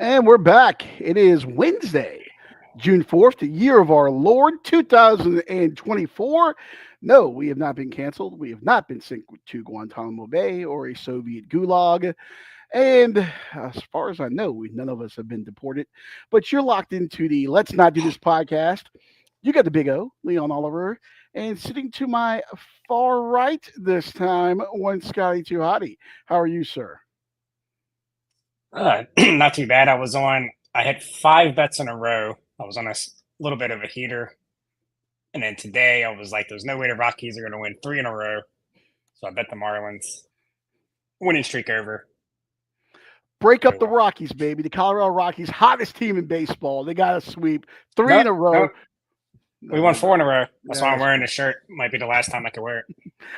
And we're back. It is Wednesday, June 4th, the year of our Lord 2024. No, we have not been canceled. We have not been sent to Guantanamo Bay or a Soviet gulag. And as far as I know, none of us have been deported. But you're locked into the Let's Not Do This podcast. You got the big O, Leon Oliver. And sitting to my far right this time, one Scotty Too Hottie. How are you, sir? Not too bad. I had 5 bets in a row. I was on little bit of a heater. And then today I was like, there's no way the Rockies are going to win 3 in a row. So I bet the Marlins winning streak over. Break up the Rockies, baby. The Colorado Rockies, hottest team in baseball. They got a sweep. Three in a row. We won 4 in a row. That's why I'm wearing this shirt. Might be the last time I can wear it.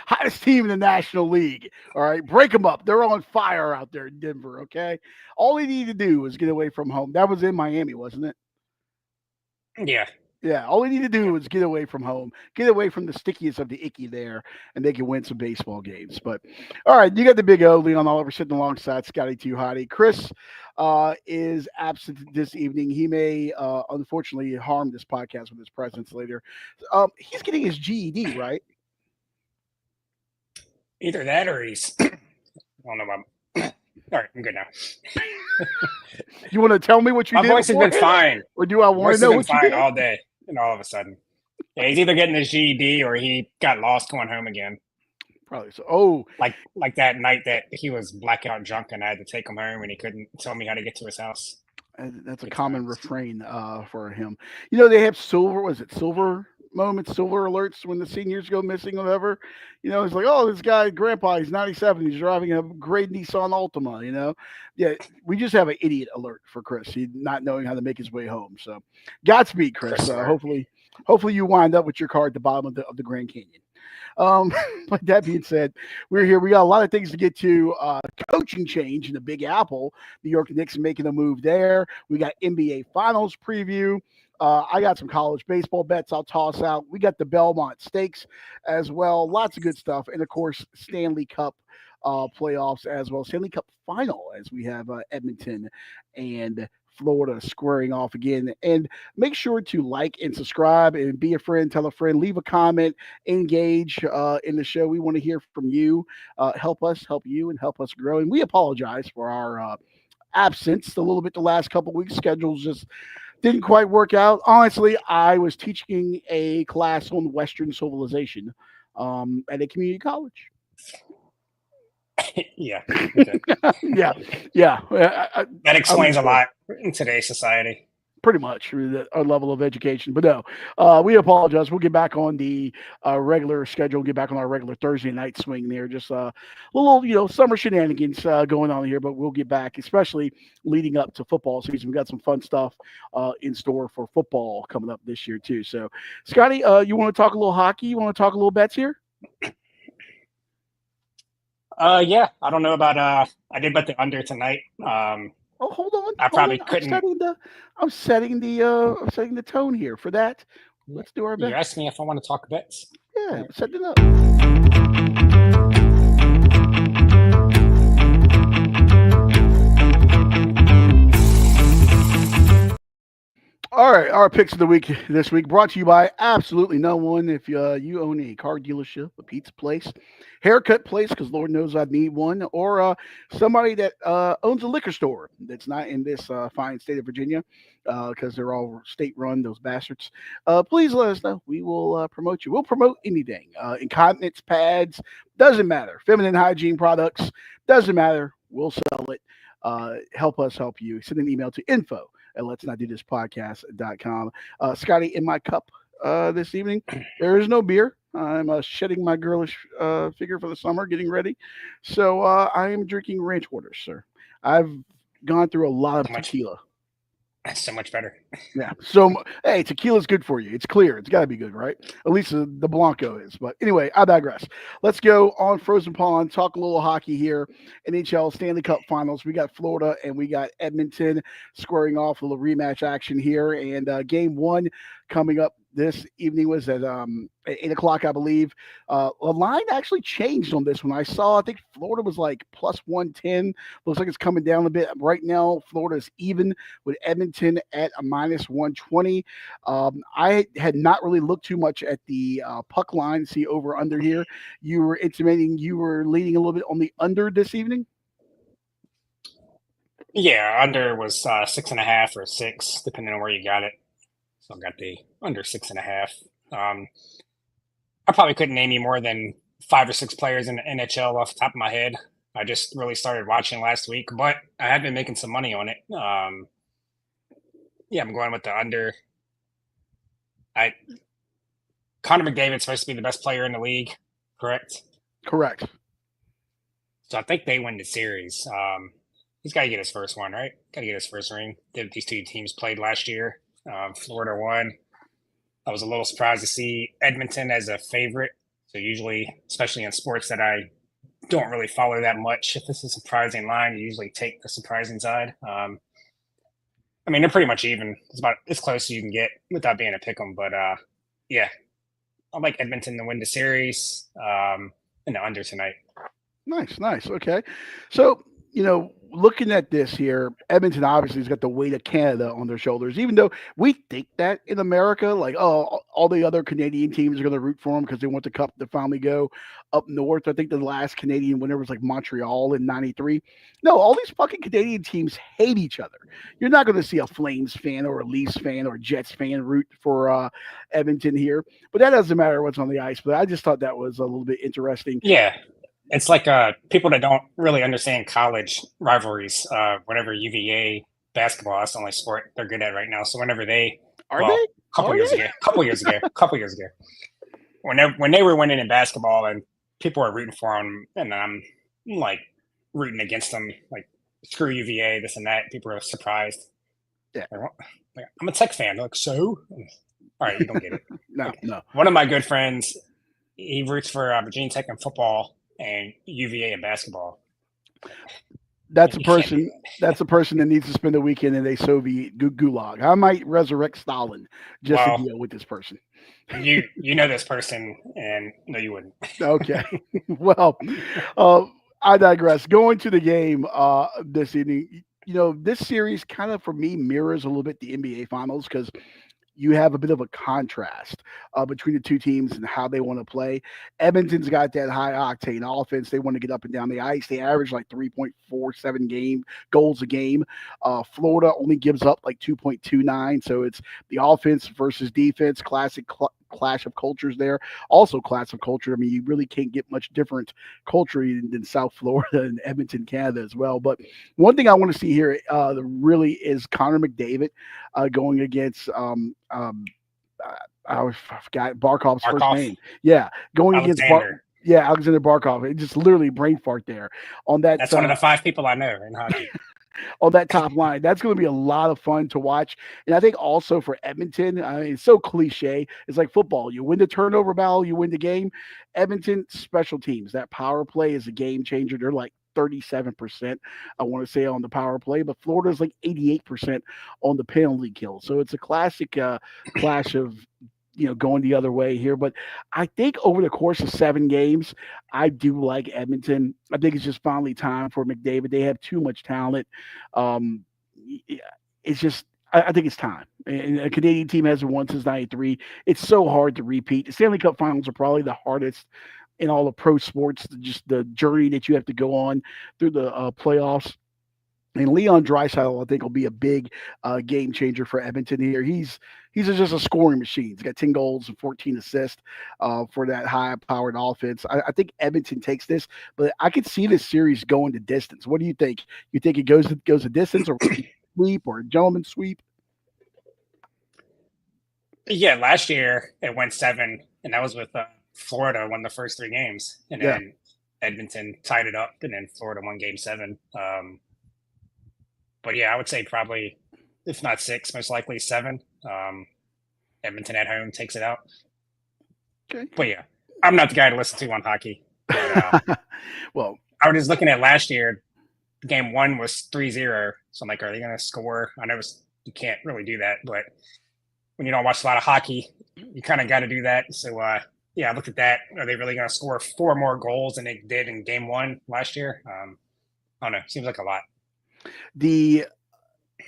Hottest team in the National League. All right, break them up. They're on fire out there in Denver, okay? All they need to do is get away from home. That was in Miami, wasn't it? Yeah. Yeah, all we need to do is get away from home, get away from the stickiest of the icky there, and they can win some baseball games. But all right, you got the big O, Leon Oliver, sitting alongside Scotty Too Hottie. Chris is absent this evening. He may unfortunately harm this podcast with his presence later. He's getting his GED, right? Either that or he's I don't know about all right, I'm good now. You want to tell me what you My did? voice has been fine. Or do I want to know what you did? All day, and all of a sudden. Yeah, he's either getting his GED or he got lost going home again. Probably so. Oh. Like that night that he was blackout drunk and I had to take him home and he couldn't tell me how to get to his house. That's a common refrain for him. You know, they have silver moments, silver alerts when the seniors go missing or whatever. You know, it's like, oh, this guy, grandpa, he's 97. He's driving a great Nissan Altima, you know. Yeah, we just have an idiot alert for Chris. He not knowing how to make his way home. So Godspeed, Chris. Hopefully you wind up with your car at the bottom of the Grand Canyon. But that being said, we're here. We got a lot of things to get to. Coaching change in the Big Apple. The York Knicks making a move there. We got NBA Finals preview. I got some college baseball bets I'll toss out. We got the Belmont Stakes as well. Lots of good stuff. And, of course, Stanley Cup playoffs as well. Stanley Cup Final as we have Edmonton and Florida squaring off again. And make sure to like and subscribe and be a friend, tell a friend, leave a comment, engage in the show. We want to hear from you. Help us help you and help us grow. And we apologize for our absence a little bit the last couple of weeks. Schedules just didn't quite work out. Honestly, I was teaching a class on Western civilization at a community college. Yeah. Okay. Yeah. That explains a lot in today's society. Pretty much our level of education. But no, we apologize. We'll get back on the regular schedule, get back on our regular Thursday night swing there. Just a little, summer shenanigans going on here, but we'll get back, especially leading up to football season. We got some fun stuff in store for football coming up this year too. So, Scotty, you want to talk a little hockey? You want to talk a little bets here? Yeah, I don't know about I did bet the under tonight. Hold on. I probably couldn't. I'm setting the tone here for that. Let's do our bets. You asked me if I want to talk bets. Yeah, set it up. All right, our picks of the week this week brought to you by absolutely no one. If you own a car dealership, a pizza place, haircut place, because Lord knows I'd need one, or somebody that owns a liquor store that's not in this fine state of Virginia, because they're all state-run, those bastards, please let us know. We will promote you. We'll promote anything. Incontinence pads, doesn't matter. Feminine hygiene products, doesn't matter. We'll sell it. Help us help you. Send an email to info@letsnotdothispodcast.com. Scotty, in my cup this evening, there is no beer. I'm shedding my girlish figure for the summer, getting ready. So I am drinking ranch water, sir. I've gone through a lot of tequila. That's so much better. Yeah. So, hey, tequila's good for you. It's clear. It's got to be good, right? At least the Blanco is. But anyway, I digress. Let's go on Frozen Pond, talk a little hockey here. NHL Stanley Cup Finals. We got Florida and we got Edmonton squaring off a little rematch action here. And game one coming up this evening was at 8 o'clock, I believe. The line actually changed on this one. I saw, I think Florida was like plus 110. Looks like it's coming down a bit. Right now, Florida is even with Edmonton at a minus 120. I had not really looked too much at the puck line, see over under here. You were intimating you were leaning a little bit on the under this evening. Yeah, under was 6.5 or 6, depending on where you got it. So I got the under 6.5. I probably couldn't name you more than 5 or 6 players in the NHL off the top of my head. I just really started watching last week, but I have been making some money on it. Yeah, I'm going with the under. Connor McDavid's supposed to be the best player in the league, correct? Correct. So I think they win the series. He's got to get his first one, right? Got to get his first ring. These two teams played last year. Florida won. I was a little surprised to see Edmonton as a favorite. So usually, especially in sports that I don't really follow that much, if it's a surprising line, you usually take the surprising side. I mean, they're pretty much even. It's about as close as you can get without being a pick'em. But yeah, I like Edmonton to win the series and the under tonight. Nice. Okay. So, looking at this here, Edmonton obviously has got the weight of Canada on their shoulders, even though we think that in America, like, oh, all the other Canadian teams are going to root for them because they want the cup to finally go up north. I think the last Canadian winner was like Montreal in '93. No, all these fucking Canadian teams hate each other. You're not going to see a Flames fan or a Leafs fan or a Jets fan root for Edmonton here, but that doesn't matter what's on the ice. But I just thought that was a little bit interesting. Yeah. It's like people that don't really understand college rivalries. Whenever UVA basketball, that's the only sport they're good at right now. So whenever they a couple years ago, when they were winning in basketball and people were rooting for them, and I'm like rooting against them, like screw UVA, this and that. People are surprised. Yeah, like, I'm a Tech fan. They're like, so, all right, you don't get it. No. One of my good friends, he roots for Virginia Tech in football and UVA in basketball. That's a person. That's a person that needs to spend a weekend in a Soviet gulag. I might resurrect Stalin just to deal with this person. You know this person, and no, you wouldn't. Okay. Well, I digress. Going to the game this evening, this series kind of for me mirrors a little bit the NBA Finals because you have a bit of a contrast between the two teams and how they want to play. Edmonton's got that high octane offense. They want to get up and down the ice. They average like 3.47 goals a game. Florida only gives up like 2.29. So it's the offense versus defense, classic clash of cultures there. Also clash of culture. I mean, you really can't get much different culture than South Florida and Edmonton, Canada as well. But one thing I want to see here really is Connor McDavid going against I forgot Barkov's first name. Yeah, going against Alexander Barkov. It just literally brain fart there on that. That's one of the 5 people I know in hockey. On that top line. That's going to be a lot of fun to watch. And I think also for Edmonton, it's so cliche. It's like football. You win the turnover battle, you win the game. Edmonton special teams. That power play is a game changer. They're like 37%, I want to say, on the power play, but Florida's like 88% on the penalty kill. So it's a classic clash of going the other way here. But I think over the course of 7 games, I do like Edmonton. I think it's just finally time for McDavid. They have too much talent. It's just, I think it's time. And a Canadian team hasn't won since '93. It's so hard to repeat. The Stanley Cup Finals are probably the hardest in all of pro sports, just the journey that you have to go on through the playoffs. And Leon Draisaitl, I think, will be a big game changer for Edmonton here. He's just a scoring machine. He's got 10 goals and 14 assists for that high-powered offense. I think Edmonton takes this, but I could see this series going to distance. What do you think? You think it goes to distance, or sweep, or a gentleman's sweep? Yeah, last year it went 7, and that was with Florida won the first 3 games, and then Edmonton tied it up, and then Florida won Game 7. But yeah, I would say probably, if not 6, most likely 7. Edmonton at home takes it out. Okay. But yeah, I'm not the guy to listen to on hockey. But, well, I was just looking at last year. Game 1 was 3-0. So I'm like, are they going to score? I know you can't really do that, but when you don't watch a lot of hockey, you kind of got to do that. So, yeah, I looked at that. Are they really going to score 4 more goals than they did in game 1 last year? I don't know. Seems like a lot. The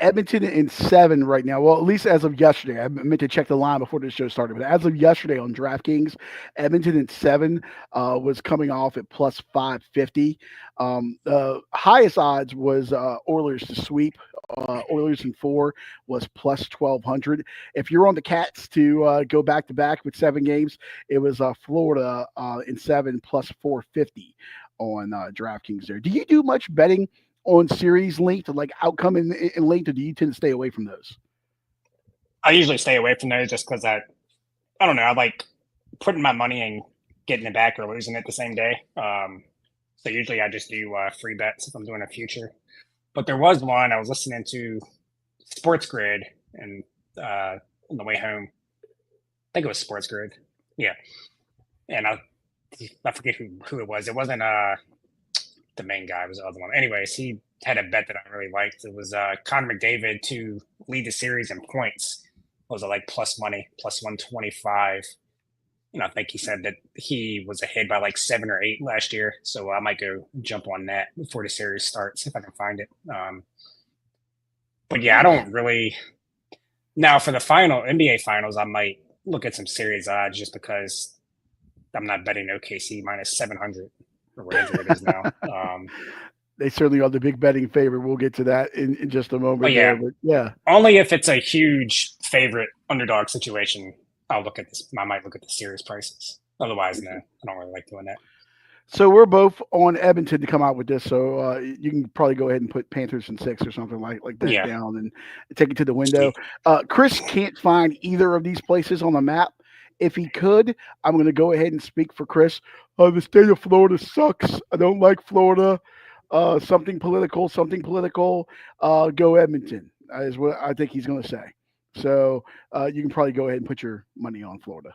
Edmonton in 7 right now. Well, at least as of yesterday. I meant to check the line before the show started, but as of yesterday on DraftKings, Edmonton in 7 was coming off at plus 550. The highest odds was Oilers to sweep. Oilers in 4 was plus 1,200. If you're on the Cats to go back to back with 7 games, it was Florida in 7 plus 450 on DraftKings there. Do you do much betting on series length, like outcome in length, or do you tend to stay away from those? I usually stay away from those just because I don't know. I like putting my money and getting it back or losing it the same day. So usually I just do free bets if I'm doing a future. But there was one I was listening to Sports Grid and on the way home. I think it was Sports Grid. Yeah. And I forget who it was. It wasn't the main guy, was the other one. Anyways, he had a bet that I really liked. It was Connor McDavid to lead the series in points. It was like plus money, plus 125. I think he said that he was ahead by like 7 or 8 last year. So I might go jump on that before the series starts if I can find it. But yeah, I don't really. Now for the NBA finals, I might look at some series odds just because I'm not betting OKC minus 700 or whatever it is now. They certainly are the big betting favorite. We'll get to that in just a moment. Oh, yeah. But yeah. Only if it's a huge favorite underdog situation, I'll look at this. I might look at the series prices. Otherwise, no, I don't really like doing that. So we're both on Edmonton to come out with this. So you can probably go ahead and put Panthers in 6 or something like that down and take it to the window. Chris can't find either of these places on the map. If he could, I'm going to go ahead and speak for Chris. The state of Florida sucks. I don't like Florida. Something political. Go Edmonton is what I think he's going to say. So you can probably go ahead and put your money on Florida.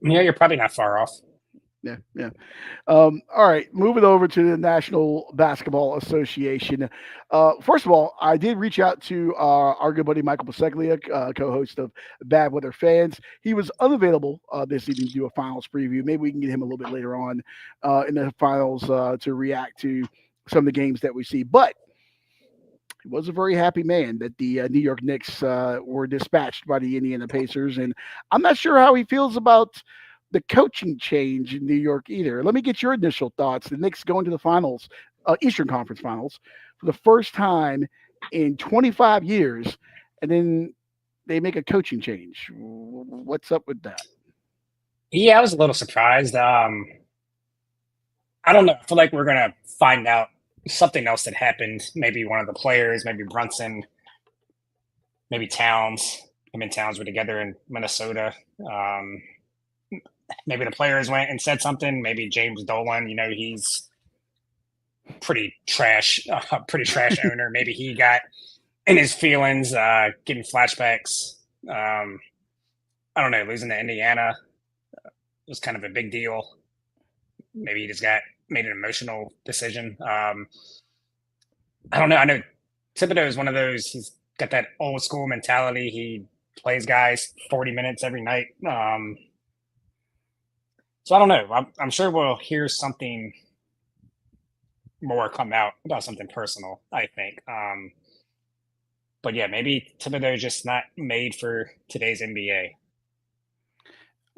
Yeah, you're probably not far off. Yeah. All right, moving over to the National Basketball Association. First of all, I did reach out to our good buddy Michael Paseglia, co-host of Bad Weather Fans. He was unavailable this evening to do a finals preview. Maybe we can get him a little bit later on in the finals to react to some of the games that we see. But he was a very happy man that the New York Knicks were dispatched by the Indiana Pacers, and I'm not sure how he feels about the coaching change in New York either. Let me get your initial thoughts. The Knicks going to the finals, Eastern Conference Finals, for the first time in 25 years, and then they make a coaching change. What's up with that? Yeah, I was a little surprised. I don't know. I feel like we're going to find out something else that happened. Maybe one of the players, maybe Brunson, maybe Towns. Him and Towns were together in Minnesota. Maybe the players went and said something. Maybe James Dolan, he's pretty trash owner. Maybe he got in his feelings, getting flashbacks. I don't know. Losing to Indiana was kind of a big deal. Maybe he just made an emotional decision. I don't know. I know Thibodeau is one of those. He's got that old school mentality. He plays guys 40 minutes every night. So I don't know. I'm sure we'll hear something more come out about something personal, I think. But yeah, maybe Thibodeau's just not made for today's NBA.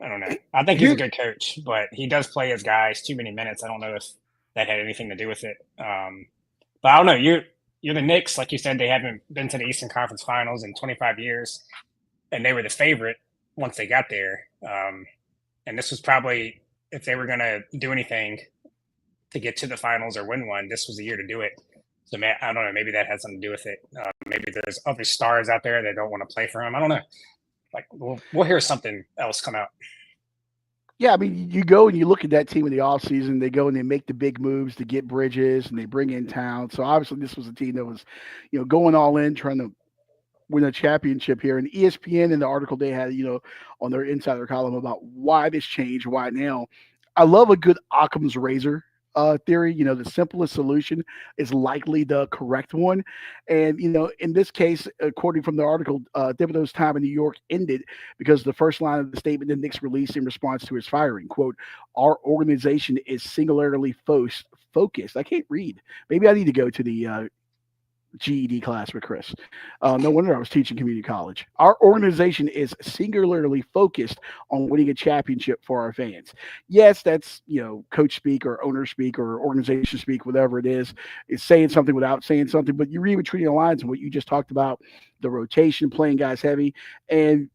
I don't know. I think he's a good coach, but he does play his guys too many minutes. I don't know if that had anything to do with it. But I don't know. You're the Knicks. Like you said, they haven't been to the Eastern Conference Finals in 25 years, and they were the favorite once they got there. And this was probably, if they were going to do anything to get to the finals or win one, this was the year to do it. So, man, I don't know. Maybe that has something to do with it. Maybe there's other stars out there that don't want to play for him. I don't know. Like, we'll hear something else come out. Yeah, I mean, you go and you look at that team in the offseason. They go and they make the big moves to get Bridges, and they bring in Towns. So, obviously, this was a team that was, going all in, trying to win a championship here. And ESPN, in the article they had, on their insider column about why this change, why now. I love a good Occam's razor theory. The simplest solution is likely the correct one. And, in this case, according from the article, Thibodeau's time in New York ended because the first line of the statement the Knicks released in response to his firing, quote, our organization is singularly focused. I can't read. Maybe I need to go to the GED class with Chris. No wonder I was teaching community college. Our organization is singularly focused on winning a championship for our fans. Yes, that's coach speak or owner speak or organization speak, whatever it is. It's saying something without saying something, but you read between the lines and what you just talked about, the rotation, playing guys heavy. And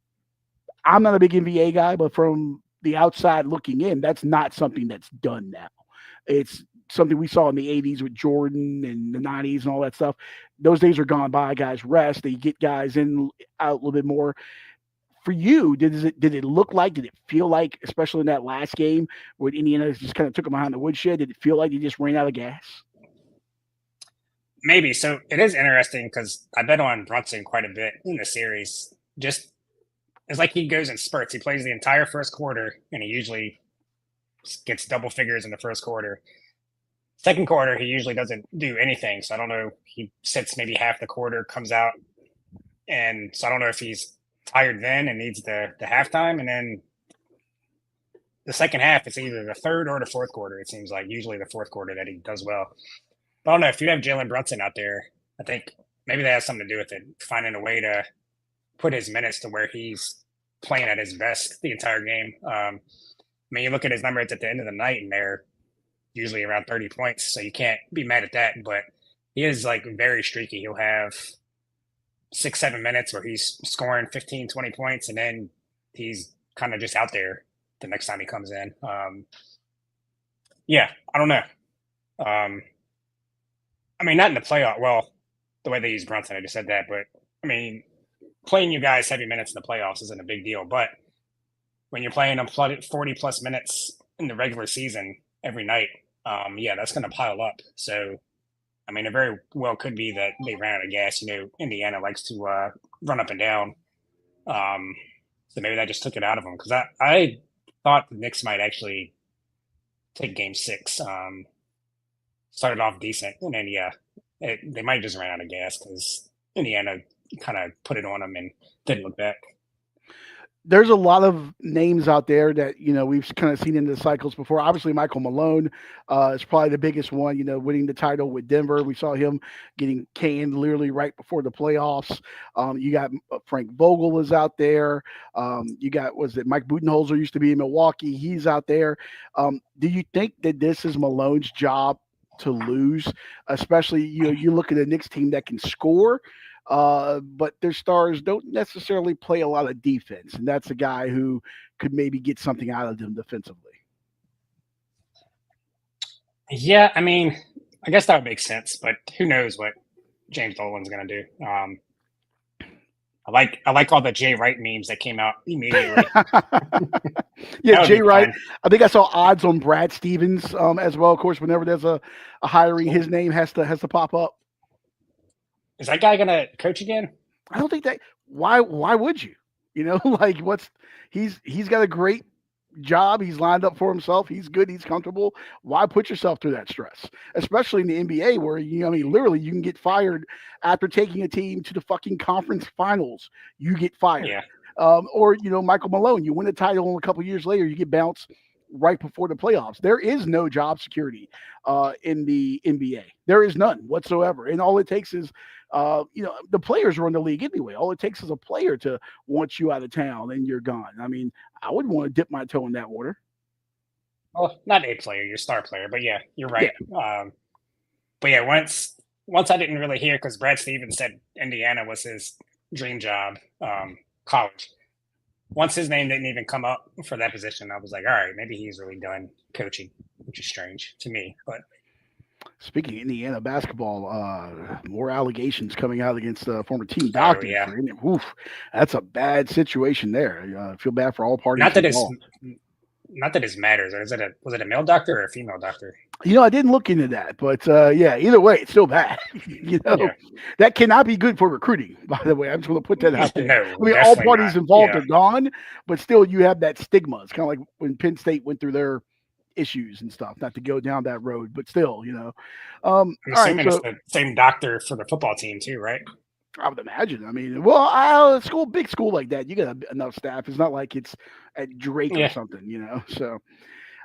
I'm not a big NBA guy, but from the outside looking in, that's not something that's done now. It's something we saw in the 80s with Jordan and the 90s and all that stuff. Those days are gone by. Guys rest. They get guys in out a little bit more. For you, did it look like, did it feel like, especially in that last game when Indiana just kind of took them behind the woodshed, did it feel like they just ran out of gas? Maybe. So it is interesting because I bet on Brunson quite a bit in the series. Just it's like he goes in spurts. He plays the entire first quarter, and he usually gets double figures in the first quarter. Second quarter, he usually doesn't do anything. So I don't know. He sits maybe half the quarter, comes out. And so I don't know if he's tired then and needs the halftime. And then the second half, it's either the third or the fourth quarter. It seems like usually the fourth quarter that he does well. But I don't know. If you have Jalen Brunson out there, I think maybe that has something to do with it. Finding a way to put his minutes to where he's playing at his best the entire game. You look at his numbers at the end of the night and they're usually around 30 points, so you can't be mad at that. But he is very streaky. He'll have 6-7 minutes where he's scoring 15, 20 points, and then he's kind of just out there the next time he comes in. I don't know. Not in the playoff. Well, the way they use Brunson, I just said that. But, playing you guys heavy minutes in the playoffs isn't a big deal. But when you're playing them 40-plus minutes in the regular season every night, that's going to pile up. So, it very well could be that they ran out of gas. Indiana likes to run up and down. So maybe that just took it out of them. Because I thought the Knicks might actually take Game 6. Started off decent. And then, they might just ran out of gas because Indiana kind of put it on them and didn't look back. There's a lot of names out there that, we've kind of seen in the cycles before. Obviously, Michael Malone is probably the biggest one, winning the title with Denver. We saw him getting canned literally right before the playoffs. You got Frank Vogel is out there. You got, Mike Budenholzer used to be in Milwaukee. He's out there. Do you think that this is Malone's job to lose? Especially, you look at a Knicks team that can score, but their stars don't necessarily play a lot of defense, and that's a guy who could maybe get something out of them defensively. Yeah, I guess that would make sense, but who knows what James Dolan's going to do. I like all the Jay Wright memes that came out immediately. Yeah, Jay Wright. I think I saw odds on Brad Stevens as well. Of course, whenever there's a hiring, his name has to pop up. Is that guy going to coach again? I don't think that. Why would you? He's got a great job. He's lined up for himself. He's good. He's comfortable. Why put yourself through that stress? Especially in the NBA where, literally you can get fired after taking a team to the fucking conference finals. You get fired. Yeah. Or, Michael Malone, you win a title and a couple years later, you get bounced right before the playoffs. There is no job security in the NBA. There is none whatsoever. And all it takes is, the players run the league anyway. All it takes is a player to want you out of town and you're gone. I wouldn't want to dip my toe in that water. Well, not a player, your star player, but yeah, you're right. Yeah. But yeah, once I didn't really hear because Brad Stevens said Indiana was his dream job, college. Once his name didn't even come up for that position, I was like, all right, maybe he's really done coaching, which is strange to me. But speaking of Indiana basketball, more allegations coming out against former team doctor. Yeah. Oof, that's a bad situation there. I feel bad for all parties. Not that it matters. Was it a male doctor or a female doctor? I didn't look into that, but either way, it's still bad. That cannot be good for recruiting. By the way, I'm just going to put that out there. No, all parties involved are gone, but still, you have that stigma. It's kind of like when Penn State went through their issues and stuff. Not to go down that road, but still, I'm all right, assuming it's so the same doctor for the football team too, right? I would imagine. I mean, well, big school like that, you got enough staff. It's not like it's at Drake or Yeah. something. So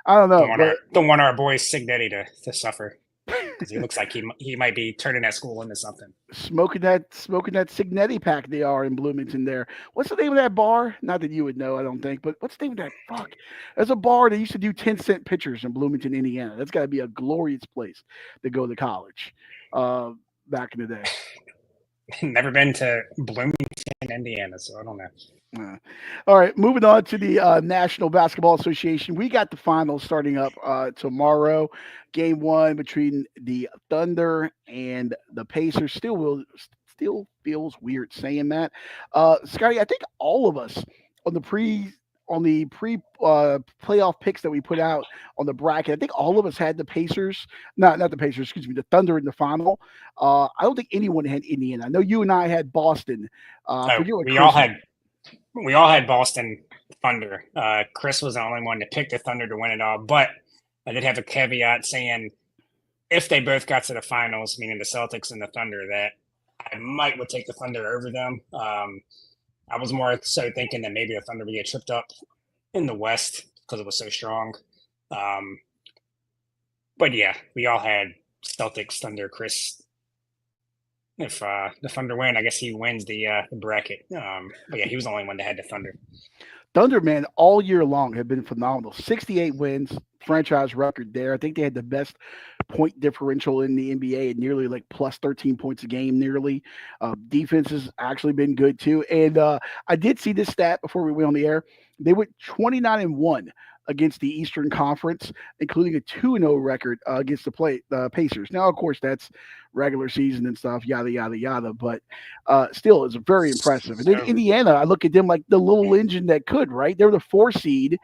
I don't know, but Don't want our boy Signetti to suffer because he looks like he might be turning that school into something. smoking that Signetti pack they are in Bloomington there. What's the name of that bar? Not that you would know, I don't think, but what's the name of that? Fuck. There's a bar that used to do 10-cent pitchers in Bloomington, Indiana. That's got to be a glorious place to go to college back in the day. Never been to Bloomington, Indiana, so I don't know. All right, moving on to the National Basketball Association. We got the finals starting up tomorrow. Game 1 between the Thunder and the Pacers. Still feels weird saying that. Scotty, I think all of us on the pre playoff picks that we put out on the bracket, I think all of us had the Pacers, not the Pacers, excuse me, the Thunder in the final. I don't think anyone had Indiana. I know you and I had Boston. I forget what we Chris all had Boston Thunder. Chris was the only one to pick the Thunder to win it all, but I did have a caveat saying if they both got to the finals, meaning the Celtics and the Thunder, that I would take the Thunder over them. I was more so thinking that maybe the Thunder would get tripped up in the West because it was so strong. But yeah, we all had Celtics, Thunder. Chris, if the Thunder win, I guess he wins the bracket. But yeah, he was the only one that had the Thunder. Thunder, man, all year long have been phenomenal. 68 wins, franchise record there. I think they had the best point differential in the NBA at nearly like plus 13 points a game, nearly. Defense has actually been good too. And I did see this stat before we went on the air. They went 29-1 against the Eastern Conference, including a 2-0 record against the Pacers. Now, of course, that's regular season and stuff, yada, yada, yada. But still, it's very impressive. And then Indiana, I look at them like the little engine that could, right? They were the 4 seed.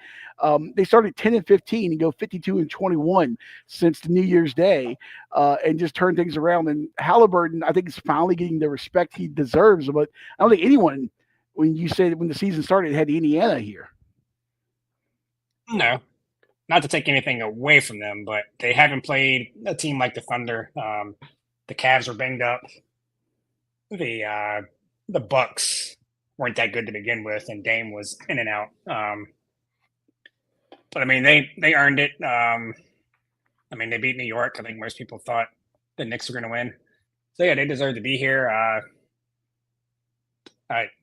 They started 10-15 and go 52-21 since the New Year's Day and just turn things around. And Haliburton, I think, is finally getting the respect he deserves. But I don't think anyone, when the season started, had Indiana here. No, not to take anything away from them, but they haven't played a team like the Thunder. The Cavs were banged up. The Bucks weren't that good to begin with, and Dame was in and out. But I mean, they earned it. I mean, they beat New York. I think most people thought the Knicks were going to win. So yeah, they deserve to be here.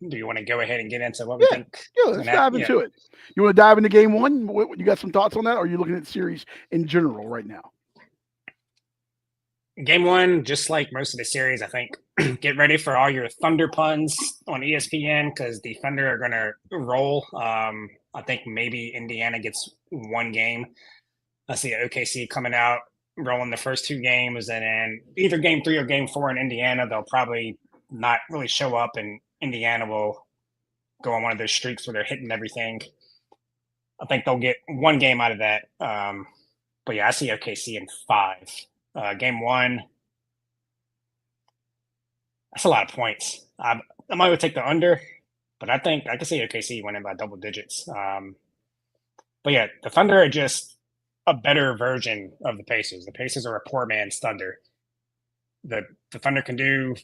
Do you want to go ahead and get into what we think? Yeah, let's dive into it. You want to dive into game 1? You got some thoughts on that, or are you looking at the series in general right now? Game 1, just like most of the series, I think, get ready for all your Thunder puns on ESPN because the Thunder are going to roll. I think maybe Indiana gets 1 game. I see OKC coming out, rolling the first 2 games, and then either game 3 or game 4 in Indiana, they'll probably not really show up, and Indiana will go on one of those streaks where they're hitting everything. I think they'll get 1 game out of that. But yeah, I see OKC in 5. Game 1, that's a lot of points. I might take the under, but I think I can see OKC winning by double digits. But yeah, the Thunder are just a better version of the Pacers. The Pacers are a poor man's Thunder. The Thunder can do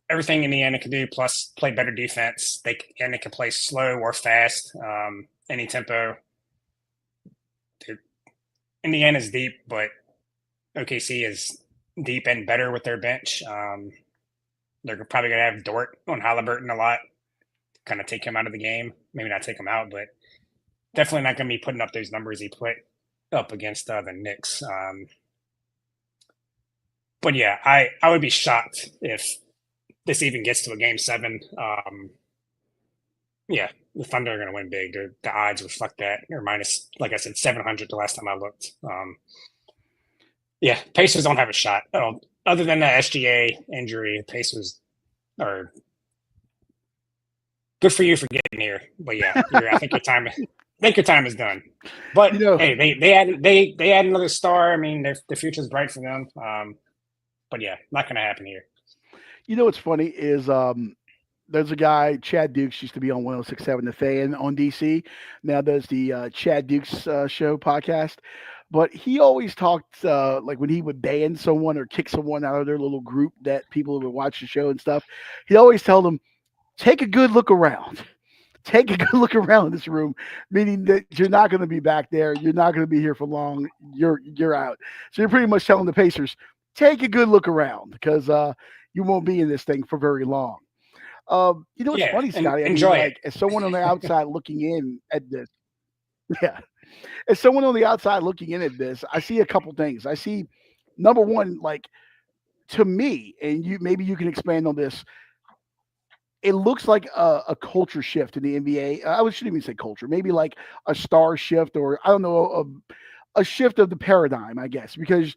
everything Indiana can do, plus play better defense. They can play slow or fast, any tempo. Indiana's deep, but OKC is deep and better with their bench. They're probably going to have Dort on Haliburton a lot, kind of take him out of the game. Maybe not take him out, but definitely not going to be putting up those numbers he put up against the Knicks. But yeah, I would be shocked if this even gets to a game 7. Yeah, the Thunder are going to win big. The odds reflect that. They're minus, like I said, 700 the last time I looked. Yeah, Pacers don't have a shot. Other than the SGA injury, Pacers are good for you for getting here. But yeah, I think your time is done. But hey, they add another star. I mean, the future's bright for them. But yeah, not going to happen here. You know what's funny is there's a guy, Chad Dukes, used to be on 106.7 The Fan on DC. Now does the Chad Dukes show podcast. But he always talked like when he would ban someone or kick someone out of their little group that people would watch the show and stuff. He'd always tell them, take a good look around. Take a good look around this room, meaning that you're not going to be back there. You're not going to be here for long. You're out. So you're pretty much telling the Pacers, take a good look around because you won't be in this thing for very long. What's Yeah, funny, and Scotty? I mean, enjoy it. like as someone on the outside looking in at this, yeah, as someone on the outside looking in at this, I see a couple things. I see number one, like to me, and you can expand on this. It looks like a culture shift in the NBA. I shouldn't even say culture, maybe like a star shift, or I don't know, a shift of the paradigm, I guess, because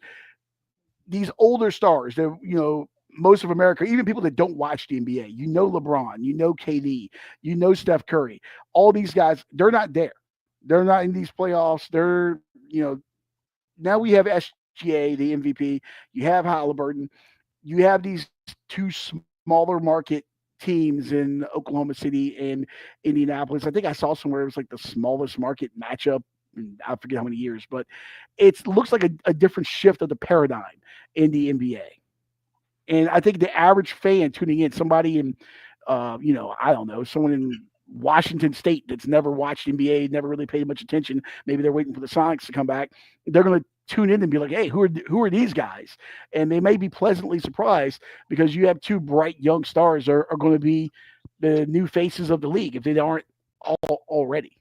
these older stars, that most of America, even people that don't watch the NBA, LeBron, KD, Steph Curry, all these guys, they're not there. They're not in these playoffs. They're now we have SGA, the MVP. You have Haliburton. You have these two smaller market teams in Oklahoma City and Indianapolis. I think I saw somewhere it was like the smallest market matchup. I forget how many years, but it looks like a different shift of the paradigm in the NBA. And I think the average fan tuning in, somebody in, I don't know, someone in Washington State that's never watched NBA, never really paid much attention. Maybe they're waiting for the Sonics to come back. They're going to tune in and be like, "Hey, who are these guys?" And they may be pleasantly surprised because you have two bright young stars are going to be the new faces of the league if they aren't already.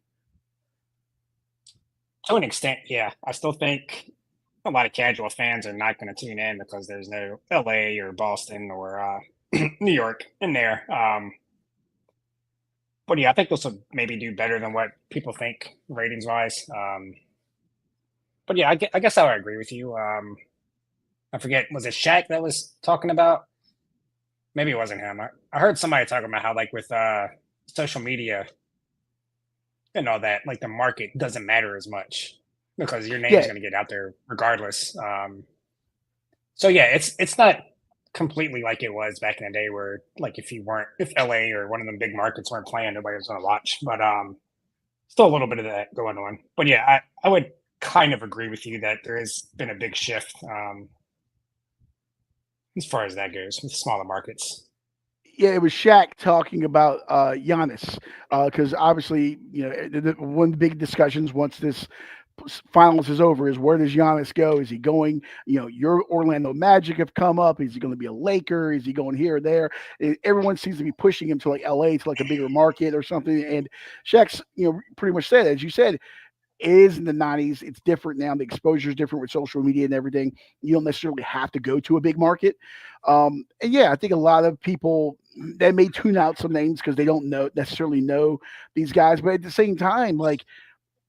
To an extent, yeah. I still think a lot of casual fans are not going to tune in because there's no LA or Boston or New York in there. But yeah, I think this will maybe do better than what people think ratings wise. But yeah, I guess I would agree with you. I forget, was it Shaq that was talking about? Maybe it wasn't him. I heard somebody talking about how, like, with social media and all that, like, the market doesn't matter as much because your name's Yeah, going to get out there regardless. So yeah, it's not completely like it was back in the day where, like, if LA or one of them big markets weren't playing, nobody was going to watch. But still a little bit of that going on. But yeah, I would kind of agree with you that there has been a big shift as far as that goes with smaller markets. yeah, it was Shaq talking about Giannis because obviously, one of the big discussions once this finals is over is where does Giannis go? Is he going? Your Orlando Magic have come up. Is he going to be a Laker? Is he going here or there? Everyone seems to be pushing him to like LA to like a bigger market or something. And Shaq's, pretty much said, as you said, it is in the 90s. It's different now. The exposure is different with social media and everything. You don't necessarily have to go to a big market. And yeah, I think a lot of people they may tune out some names because they don't necessarily know these guys. But at the same time, like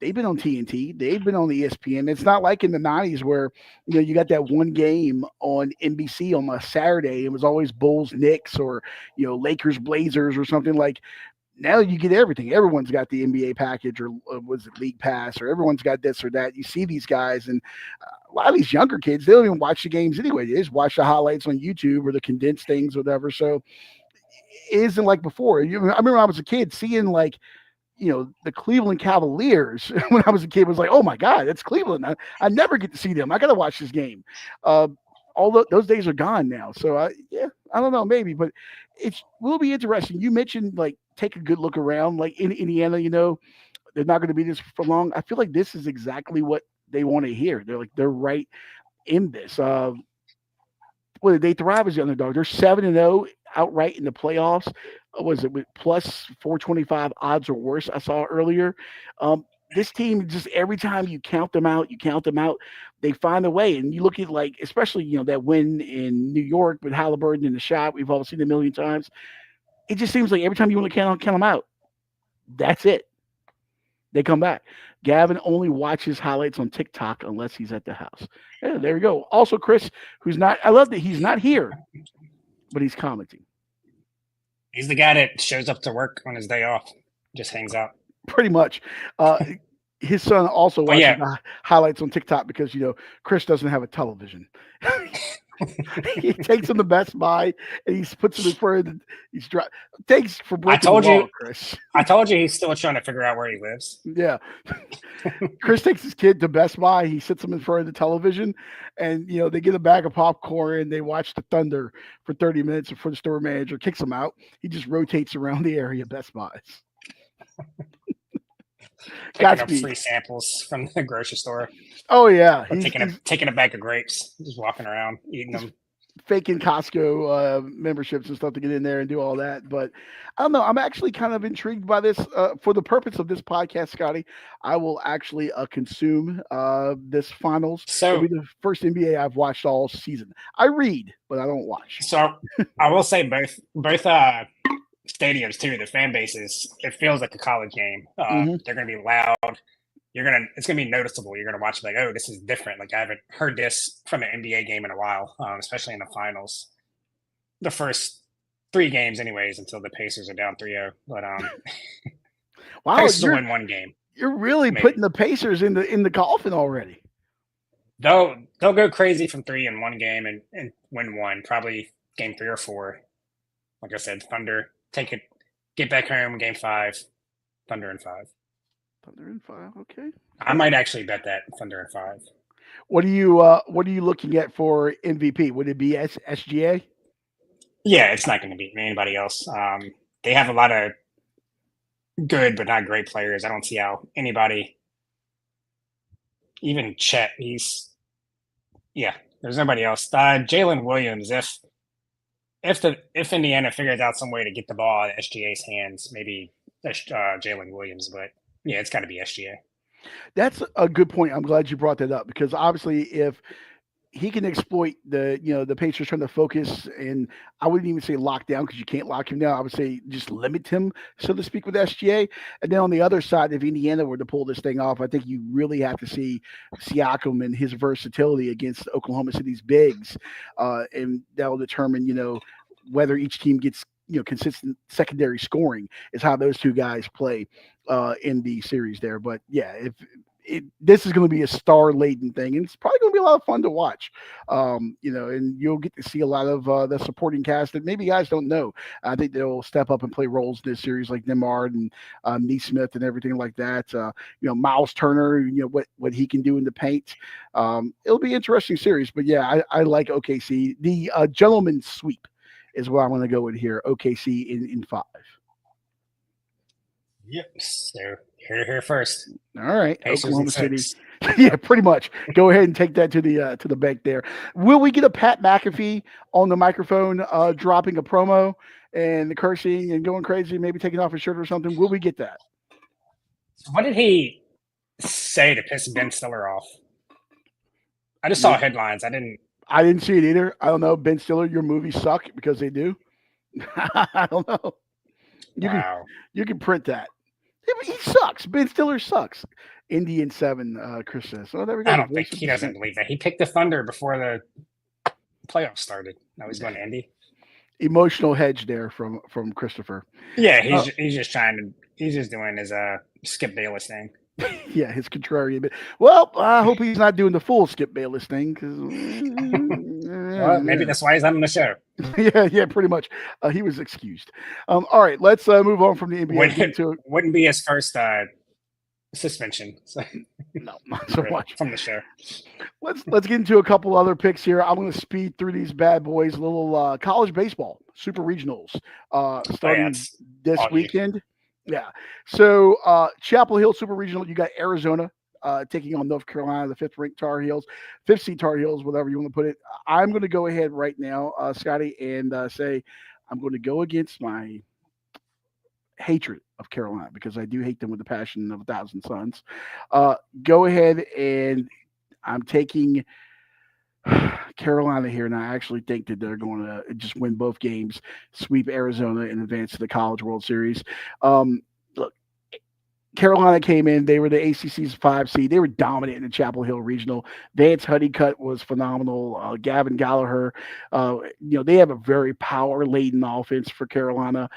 they've been on TNT, they've been on the ESPN. It's not like in the 90s where you got that one game on NBC on a Saturday. It was always Bulls Knicks or Lakers Blazers or something like now you get everything. Everyone's got the NBA package or was it League Pass or everyone's got this or that. You see these guys and a lot of these younger kids, they don't even watch the games anyway. They just watch the highlights on YouTube or the condensed things or whatever. So it isn't like before. I remember when I was a kid seeing like, the Cleveland Cavaliers when I was a kid was like, oh my God, that's Cleveland. I never get to see them. I got to watch this game. Those days are gone now. So I don't know, maybe, but it will be interesting. You mentioned like take a good look around, like in Indiana, they're not going to be this for long. I feel like this is exactly what they want to hear. They're right in this. Well, they thrive as the underdog. They're 7-0 outright in the playoffs. Was it with plus 425 odds or worse? I saw earlier. This team just every time you count them out, they find a way. And you look at like, especially that win in New York with Haliburton in the shot, we've all seen it a million times. It just seems like every time you want to count them out, that's it. They come back. Gavin only watches highlights on TikTok unless he's at the house. Yeah, there you go. Also, Chris, who's not, I love that he's not here, but he's commenting. He's the guy that shows up to work on his day off, just hangs out. Pretty much. His son also watches highlights on TikTok because, Chris doesn't have a television. He takes him to Best Buy and he puts him in front of thanks for I breaking the told law, you, Chris. I told you he's still trying to figure out where he lives. Yeah. Chris takes his kid to Best Buy. He sits him in front of the television, and they get a bag of popcorn and they watch the Thunder for 30 minutes before the store manager kicks him out. He just rotates around the area Best Buys. Picking up Godspeed. free samples from the grocery store. Oh yeah, Or taking a bag of grapes, just walking around eating them. Faking Costco memberships and stuff to get in there and do all that. But I don't know. I'm actually kind of intrigued by this. For the purpose of this podcast, Scotty, I will actually consume this finals. It'll So, be the first NBA I've watched all season. I read, but I don't watch. so I will say both stadiums too. The fan bases, it feels like a college game. They're going to be loud. It's gonna be noticeable. You're gonna watch it like, oh, this is different. Like I haven't heard this from an NBA game in a while, especially in the finals. The first 3 games, anyways, until the Pacers are down 3-0. But Wow, Pacers will win 1 game. You're really maybe. putting the Pacers in the coffin already. They'll go crazy from 3 in 1 game and win 1, probably game 3 or 4. Like I said, Thunder take it, get back home, game 5, Thunder in 5. Thunder in 5, okay. I might actually bet that Thunder in 5. What are you looking at for MVP? Would it be SGA? Yeah, it's not going to beat anybody else. They have a lot of good but not great players. I don't see how anybody, even Chet, there's nobody else. Jalen Williams, if Indiana figures out some way to get the ball out of SGA's hands, maybe Jalen Williams, but yeah, it's got to be SGA. That's a good point. I'm glad you brought that up because obviously if he can exploit the Pacers trying to focus, and I wouldn't even say lock down because you can't lock him down. I would say just limit him, so to speak, with SGA. And then on the other side, if Indiana were to pull this thing off, I think you really have to see Siakam and his versatility against Oklahoma City's bigs, and that will determine whether each team gets consistent secondary scoring is how those two guys play in the series there. But yeah, this is going to be a star-laden thing, and it's probably going to be a lot of fun to watch. And you'll get to see a lot of the supporting cast that maybe guys don't know. I think they'll step up and play roles in this series, like Nemard and Neesmith and everything like that. Miles Turner, what he can do in the paint. It'll be an interesting series, but yeah, I like OKC. The gentleman's sweep is what I'm going to go with here. OKC in 5. Yep. So here first. All right, Pacers Oklahoma City. 6. Yeah, pretty much. Go ahead and take that to the bank there. Will we get a Pat McAfee on the microphone dropping a promo and cursing and going crazy, maybe taking off his shirt or something? Will we get that? What did he say to piss Ben Stiller off? I just saw headlines. I didn't see it either. I don't know. Ben Stiller, your movies suck because they do. I don't know. You can print that. He sucks. Ben Stiller sucks. Indian 7, Chris says. Oh, there we go. I don't think he doesn't believe that. He picked the Thunder before the playoffs started. Now he's going to Indy. Emotional hedge there from Christopher. Yeah, he's just doing his Skip Bayless thing. Yeah, his contrarian. Well, I hope he's not doing the full Skip Bayless thing because maybe that's why he's on the show. Yeah, pretty much. He was excused. All right, let's move on from the NBA. Wouldn't be his first suspension. So. No, not so much from the show. Let's get into a couple other picks here. I'm going to speed through these bad boys. A little college baseball, super regionals, starting this weekend. Yeah. So Chapel Hill Super Regional, you got Arizona taking on North Carolina, the 5th ranked Tar Heels, 5th seed Tar Heels, whatever you want to put it. I'm going to go ahead right now, Scotty, and say I'm going to go against my hatred of Carolina because I do hate them with the passion of 1,000 suns. Go ahead, and I'm taking Carolina here, and I actually think that they're going to just win both games, sweep Arizona, and advance to the College World Series. Look, Carolina came in. They were the ACC's 5 seed. They were dominant in the Chapel Hill Regional. Vance Honeycutt was phenomenal. Gavin Gallagher. They have a very power-laden offense for Carolina.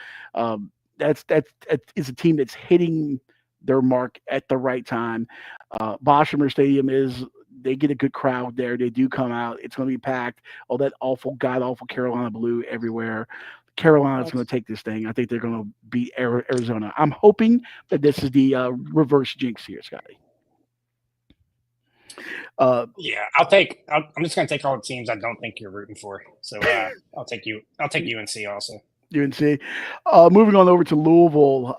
That's a team that's hitting their mark at the right time. Boshemer Stadium is they get a good crowd there. They do come out. It's going to be packed. All that awful, god awful Carolina blue everywhere. Carolina's going to take this thing. I think they're going to beat Arizona. I'm hoping that this is the reverse jinx here, Scotty. Yeah, I'm just gonna take all the teams I don't think you're rooting for. So I'll take you. I'll take UNC also. UNC. Moving on over to Louisville,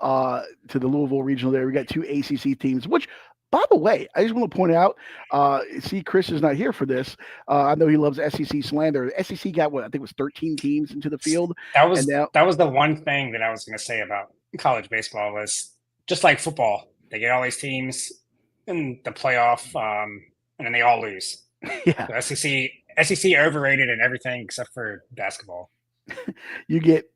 to the Louisville regional there. We got two ACC teams, which, by the way, I just want to point out, see, Chris is not here for this. I know he loves SEC slander. SEC got what? I think it was 13 teams into the field. That was the one thing that I was going to say about college baseball was just like football. They get all these teams in the playoff, and then they all lose. Yeah. So SEC overrated and everything except for basketball. You get,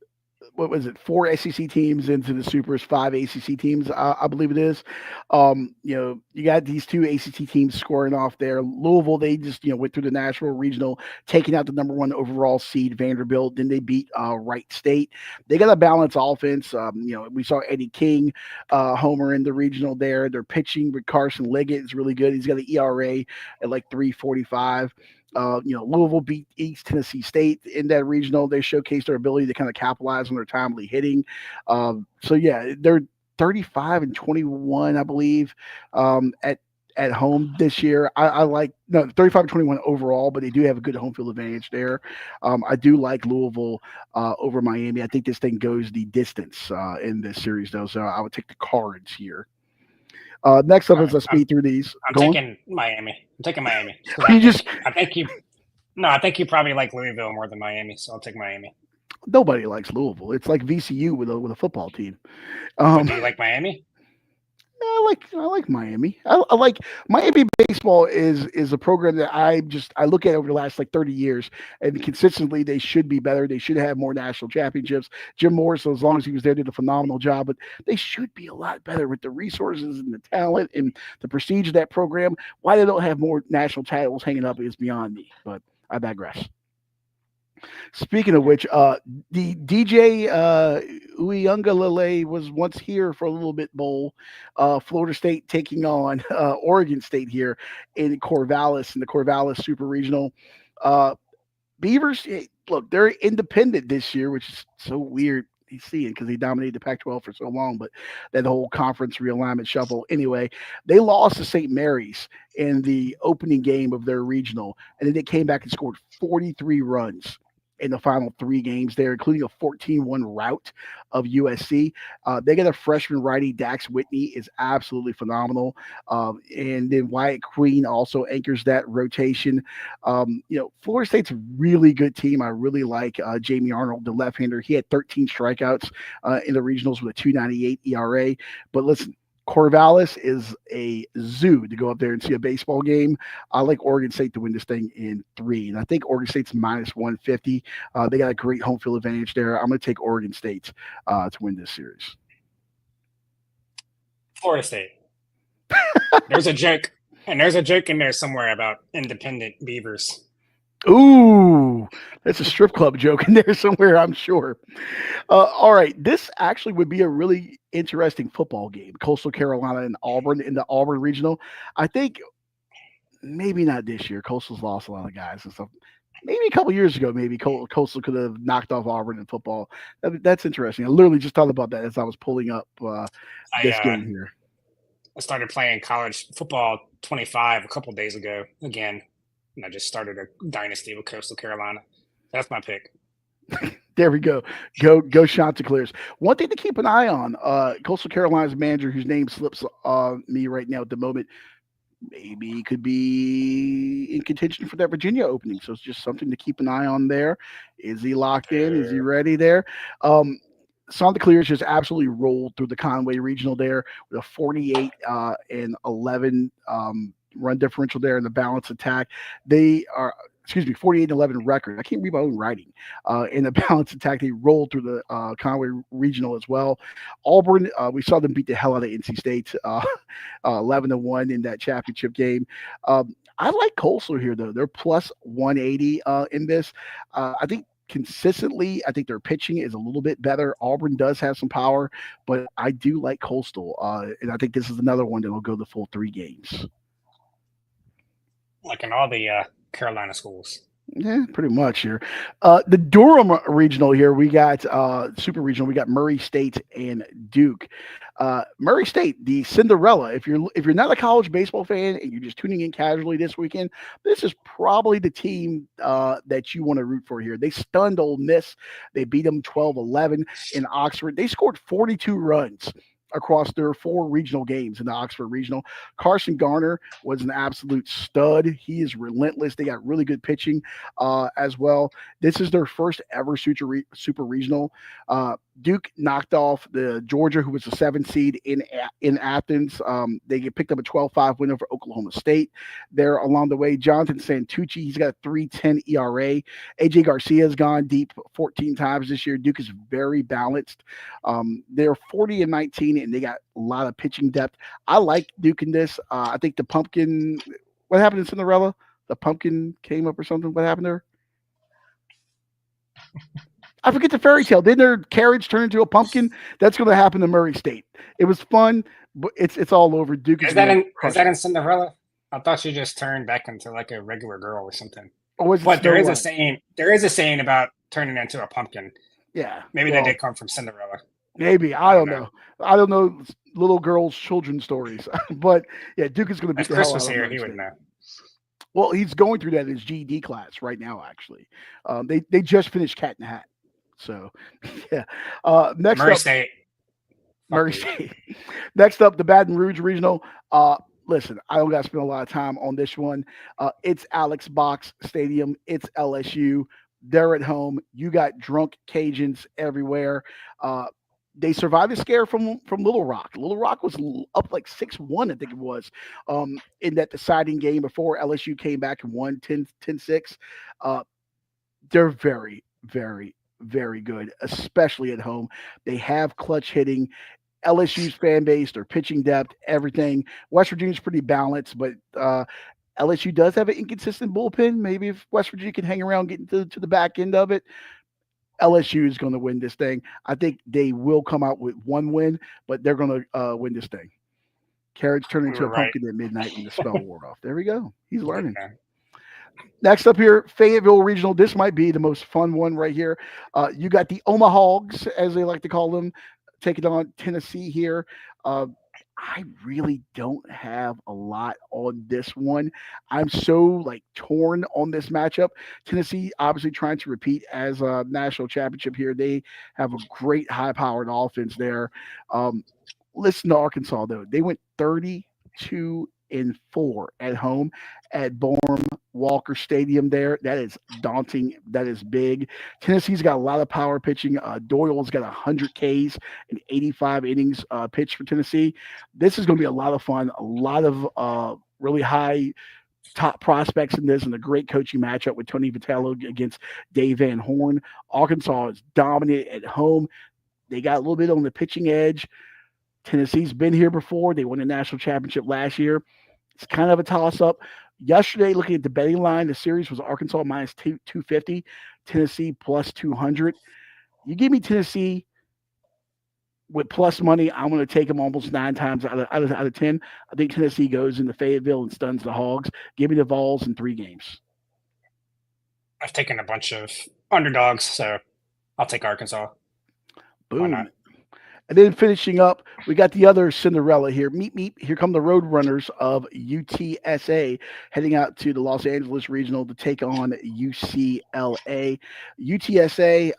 what was it, 4 SEC teams into the Supers, 5 ACC teams, I believe it is. You got these 2 ACC teams scoring off there. Louisville, they just went through the national regional, taking out the number 1 overall seed Vanderbilt. Then they beat Wright State. They got a balanced offense. We saw Eddie King homer in the regional there. They're pitching with Carson Liggett is really good. He's got an ERA at like 3.45. Louisville beat East Tennessee State in that regional. They showcased their ability to kind of capitalize on their timely hitting. They're 35-21, I believe, at home this year. I like 35-21 overall, but they do have a good home field advantage there. I do like Louisville over Miami. I think this thing goes the distance in this series, though. So I would take the Cards here. Next up, as I speed through these, I'm taking Miami. I think you probably like Louisville more than Miami, so I'll take Miami. Nobody likes Louisville. It's like VCU with a football team. Do you like Miami? I like Miami. I like Miami baseball is a program that I look at over the last like 30 years, and consistently they should be better. They should have more national championships. Jim Morris, as long as he was there, did a phenomenal job, but they should be a lot better with the resources and the talent and the prestige of that program. Why they don't have more national titles hanging up is beyond me, but I digress. Speaking of which, the DJ Uyunglele was once here for a little bit bowl. Florida State taking on Oregon State here in Corvallis in the Corvallis Super Regional. Beavers, look, they're independent this year, which is so weird. He's seeing because he dominated the Pac-12 for so long, but that whole conference realignment shuffle. Anyway, they lost to St. Mary's in the opening game of their regional, and then they came back and scored 43 runs in the final 3 games there, including a 14-1 rout of USC. They got a freshman righty, Dax Whitney, is absolutely phenomenal. And then Wyatt Queen also anchors that rotation. Florida State's a really good team. I really like Jamie Arnold, the left-hander. He had 13 strikeouts in the regionals with a 2.98 ERA. But listen, Corvallis is a zoo to go up there and see a baseball game. I like Oregon State to win this thing in 3, and I think Oregon State's minus 150. They got a great home field advantage there. I'm going to take Oregon State to win this series. Florida State. There's a joke in there somewhere about independent Beavers. Ooh, that's a strip club joke in there somewhere, I'm sure. All right, this actually would be a really interesting football game. Coastal Carolina and Auburn in the Auburn Regional. I think maybe not this year. Coastal's lost a lot of guys and stuff. Maybe a couple years ago, maybe Coastal could have knocked off Auburn in football. That's interesting. I literally just thought about that as I was pulling up this game here. I started playing college football 25 a couple days ago again. And I just started a dynasty with Coastal Carolina. That's my pick. There we go. Go Chanticleers. One thing to keep an eye on, Coastal Carolina's manager, whose name slips me right now at the moment, maybe could be in contention for that Virginia opening. So it's just something to keep an eye on there. Is he locked in? Is he ready there? Chanticleers just absolutely rolled through the Conway Regional there with a 48 and 11 run differential there in the balance attack. They are, 48-11 record. I can't read my own writing. In the balance attack, they rolled through the Conway Regional as well. Auburn, we saw them beat the hell out of NC State 11-1 in that championship game. I like Coastal here, though. They're plus 180 in this. I think consistently, I think their pitching is a little bit better. Auburn does have some power, but I do like Coastal. And I think this is another one that will go the full 3 games. like in all the Carolina schools. Yeah, pretty much here. The Durham regional here, we got super regional. We got Murray State and Duke. Murray State, the Cinderella. If you're not a college baseball fan and you're just tuning in casually this weekend, this is probably the team that you want to root for here. They stunned Ole Miss. They beat them 12-11 in Oxford. They scored 42 runs across their 4 regional games in the Oxford Regional. Carson Garner was an absolute stud. He is relentless. They got really good pitching as well. This is their first ever super regional. Duke knocked off the Georgia, who was the 7th seed in Athens. They picked up a 12-5 win over Oklahoma State there along the way. Jonathan Santucci, he's got a 3.10 ERA. AJ Garcia's gone deep 14 times this year. Duke is very balanced. They're 40-19, and they got a lot of pitching depth. I like Duke in this. I think the pumpkin. What happened in Cinderella? The pumpkin came up or something. What happened there? I forget the fairy tale. Didn't their carriage turn into a pumpkin? That's going to happen to Murray State. It was fun, but it's all over. Duke Is that in Cinderella? I thought she just turned back into like a regular girl or something. But there is a saying. There is a saying about turning into a pumpkin. Yeah, maybe that did come from Cinderella. Maybe I don't know. I don't know little girls' children's stories, but yeah, Duke is going to beat the hell out of Murray State. He would know. Well, he's going through that in his GED class right now. Actually, they just finished Cat in the Hat. So, yeah. Next Murray up, State. Murray State. Next up, the Baton Rouge Regional. Listen, I don't got to spend a lot of time on this one. It's Alex Box Stadium. It's LSU. They're at home. You got drunk Cajuns everywhere. They survived the scare from Little Rock. Little Rock was up like 6-1, I think it was, in that deciding game before LSU came back and won 10-6. They're very, very, very good, especially at home. They have clutch hitting. LSU's fan base, their pitching depth, everything. West Virginia's pretty balanced, but LSU does have an inconsistent bullpen. Maybe if West Virginia can hang around, getting to the back end of it, LSU is going to win this thing. I think they will come out with one win, but they're going to win this thing. Carriage turned into a pumpkin at midnight when the spell wore off. There we go. He's learning. Next up here, Fayetteville Regional. This might be the most fun one right here. You got the Omahogs, as they like to call them, taking on Tennessee here. I really don't have a lot on this one. I'm so torn on this matchup. Tennessee obviously trying to repeat as a national championship here. They have a great high-powered offense there. Listen to Arkansas though. They went 32-4 at home at Bourne Walker Stadium there. That is daunting. That is big. Tennessee's got a lot of power pitching. Doyle's got 100 Ks and 85 innings pitched for Tennessee. This is going to be a lot of fun. A lot of really high top prospects in this, and a great coaching matchup with Tony Vitello against Dave Van Horn. Arkansas is dominant at home. They got a little bit on the pitching edge. Tennessee's been here before. They won the national championship last year. It's kind of a toss-up. Yesterday, looking at the betting line, the series was Arkansas minus 250, Tennessee plus 200. You give me Tennessee with plus money, I'm going to take them almost 9 times out of 10. I think Tennessee goes into Fayetteville and stuns the Hogs. Give me the Vols in 3 games. I've taken a bunch of underdogs, so I'll take Arkansas. Boom. Why not? And then finishing up, we got the other Cinderella here. Meet. Here come the Roadrunners of UTSA heading out to the Los Angeles Regional to take on UCLA. UTSA,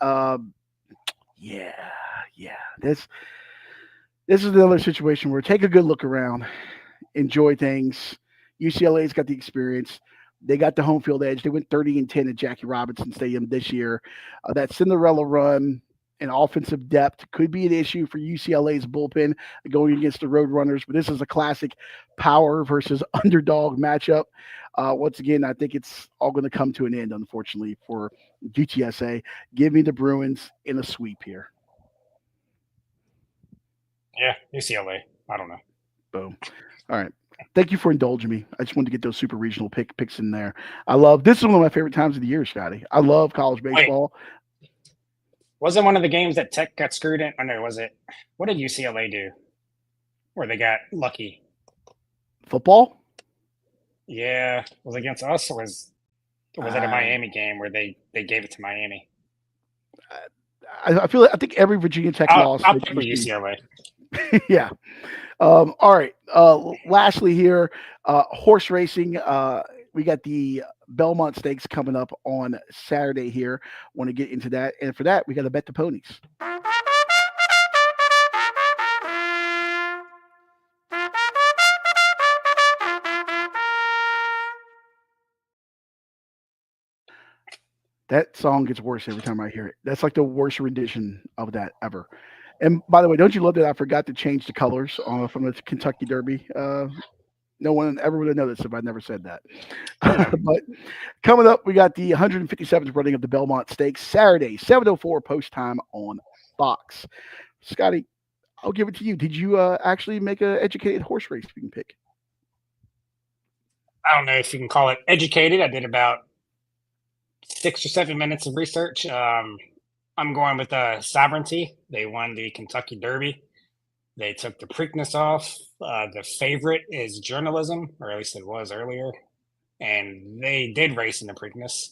This is another situation where take a good look around, enjoy things. UCLA's got the experience. They got the home field edge. They went 30-10 at Jackie Robinson Stadium this year. That Cinderella run and offensive depth could be an issue for UCLA's bullpen going against the Roadrunners, but this is a classic power versus underdog matchup. Once again, I think it's all going to come to an end, unfortunately, for UTSA. Give me the Bruins in a sweep here. Yeah, UCLA. I don't know. Boom. All right. Thank you for indulging me. I just wanted to get those super regional picks in there. This is one of my favorite times of the year, Scotty. I love college baseball. Wait. Wasn't one of the games that Tech got screwed in? Oh, no, was it? What did UCLA do where they got lucky? Football? Yeah, was it against us or was it a I, Miami game where they gave it to Miami? I feel I think every Virginia Tech loss I'll that pick for these teams. UCLA. Yeah. All right. Lastly, here, horse racing. We got the Belmont Stakes coming up on Saturday here. Want to get into that, and for that, we got to bet the ponies. That song gets worse every time I hear it. That's like the worst rendition of that ever. And by the way, don't you love that I forgot to change the colors from the Kentucky Derby? No one ever would have noticed if I never said that. But coming up, we got the 157th running of the Belmont Stakes Saturday, 7:04 post time on Fox. Scotty, I'll give it to you. Did you actually make an educated horse race you can pick? I don't know if you can call it educated. I did about 6 or 7 minutes of research. I'm going with Sovereignty. They won the Kentucky Derby. They took the Preakness off. The favorite is Journalism, or at least it was earlier, and they did race in the Preakness.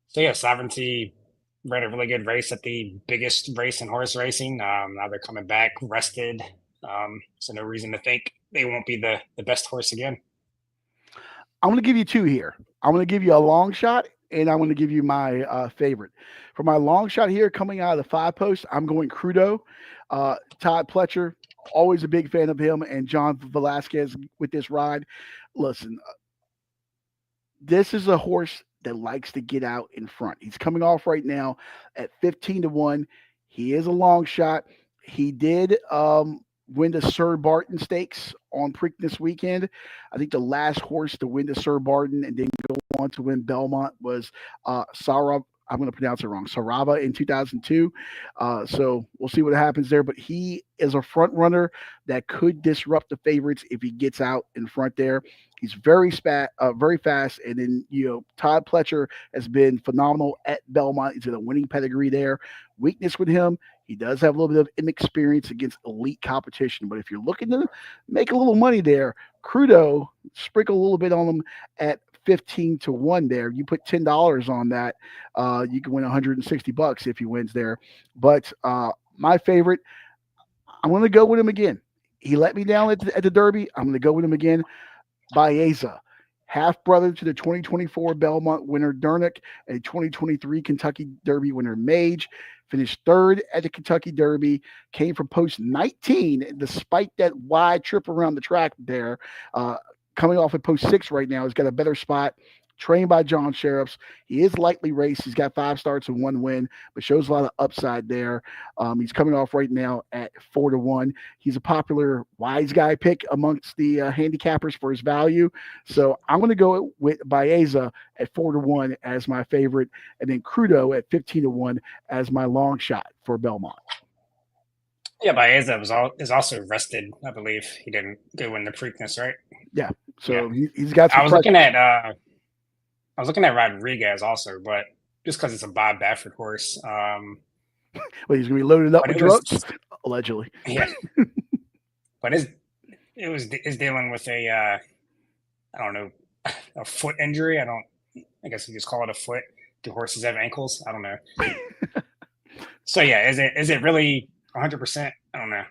So yeah, Sovereignty ran a really good race at the biggest race in horse racing. Now they're coming back rested, so no reason to think they won't be the best horse again. I'm going to give you two here. I'm going to give you a long shot, and I'm going to give you my favorite. For my long shot here, coming out of the 5 post, I'm going Crudo. Todd Pletcher, always a big fan of him, and John Velasquez with this ride. Listen, this is a horse that likes to get out in front. He's coming off right now at 15-1. He is a long shot. He did win the Sir Barton Stakes on Preakness weekend. I think the last horse to win the Sir Barton and then go on to win Belmont was Sarah. I'm going to pronounce it wrong. Sarava in 2002. So we'll see what happens there. But he is a front runner that could disrupt the favorites if he gets out in front there. He's very fast. And then, Todd Pletcher has been phenomenal at Belmont. He's in a winning pedigree there. Weakness with him, he does have a little bit of inexperience against elite competition. But if you're looking to make a little money there, Crudo, sprinkle a little bit on him at 15-1 there. You put $10 on that, you can win $160 if he wins there. But my favorite, I'm going to go with him again. He let me down at the Derby. I'm going to go with him again. Baeza, half brother to the 2024 Belmont winner Dernick and 2023 Kentucky Derby winner Mage. Finished third at the Kentucky Derby, came from post 19, despite that wide trip around the track there. Coming off at post 6 right now, he's got a better spot. Trained by John Sheriffs. He is lightly raced. He's got 5 starts and 1 win, but shows a lot of upside there. He's coming off right now at 4-1. He's a popular wise guy pick amongst the handicappers for his value. So I'm going to go with Baeza at 4-1 as my favorite, and then Crudo at 15-1 as my long shot for Belmont. Yeah, Baeza is also rested. I believe he didn't go win the Preakness, right? Yeah. So he's got some. I was looking at Rodriguez also, but just because it's a Bob Baffert horse. Well, he's gonna be loaded up with drugs, allegedly. Yeah, but it's dealing with a I don't know, a foot injury. I guess you just call it a foot. Do horses have ankles? I don't know. So yeah, is it really 100%? I don't know.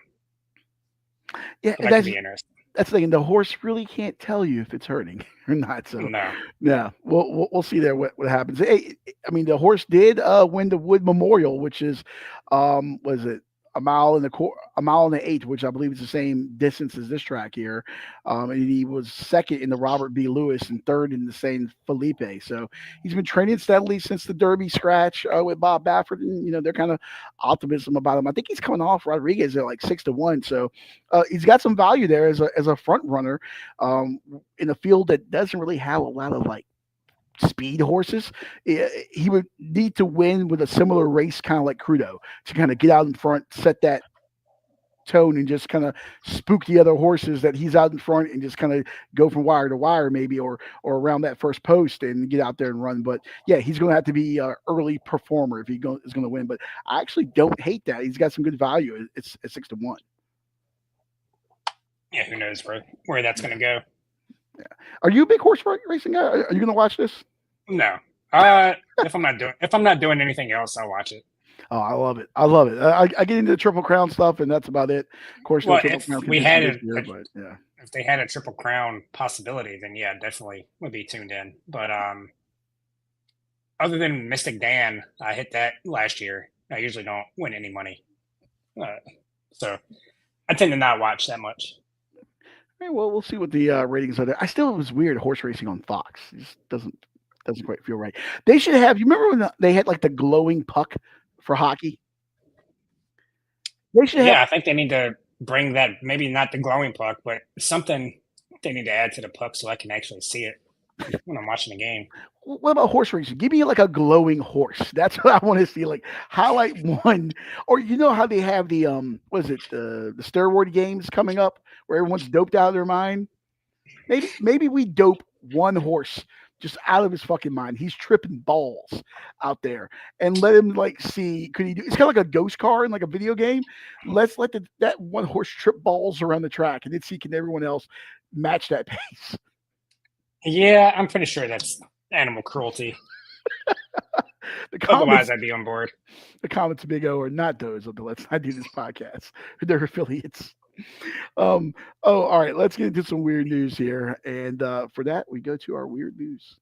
Yeah, that could be interesting. That's the thing. The horse really can't tell you if it's hurting or not. So No. Yeah, we'll see there what happens. Hey, I mean, the horse did win the Wood Memorial, which is was it a mile and an eighth, which I believe is the same distance as this track here. And he was second in the Robert B. Lewis and third in the San Felipe. So he's been training steadily since the Derby scratch with Bob Baffert, and they're kind of optimism about him. I think he's coming off Rodriguez at like 6-1, so he's got some value there as a front runner in a field that doesn't really have a lot of like speed horses. He would need to win with a similar race, kind of like Crudo, to kind of get out in front, set that tone, and just kind of spook the other horses that he's out in front, and just kind of go from wire to wire, maybe, or around that first post and get out there and run. But yeah, he's going to have to be an early performer if he is going to win. But I actually don't hate that. He's got some good value. It's 6-1. Yeah, who knows where that's going to go. Are you a big horse racing guy? Are you going to watch this? No. If I'm not doing anything else, I'll watch it. Oh, I love it. I love it. I get into the Triple Crown stuff, and that's about it. Of course, no Well, Triple if Crown we condition had this year, but yeah. if they had a Triple Crown possibility, then yeah, definitely would be tuned in. But other than Mystic Dan, I hit that last year. I usually don't win any money, so I tend to not watch that much. Hey, well, we'll see what the ratings are there. I still, it was weird horse racing on Fox. It just doesn't quite feel right. They should have. You remember when they had like the glowing puck for hockey? They should have. Yeah, I think they need to bring that. Maybe not the glowing puck, but something they need to add to the puck so I can actually see it when I'm watching the game. What about horse racing? Give me like a glowing horse. That's what I want to see. Like highlight one, or you know how they have the what is it, the steroid games coming up where everyone's doped out of their mind. Maybe we dope one horse just out of his fucking mind. He's tripping balls out there, and let him like see. Could he do? It's kind of like a ghost car in like a video game. Let's let that one horse trip balls around the track, and then see can everyone else match that pace. Yeah, I'm pretty sure that's animal cruelty. Otherwise, I'd be on board. The comments, Big O, are not those of the Let's Not Do This podcast. They're affiliates. All right. Let's get into some weird news here, and for that, we go to our weird news.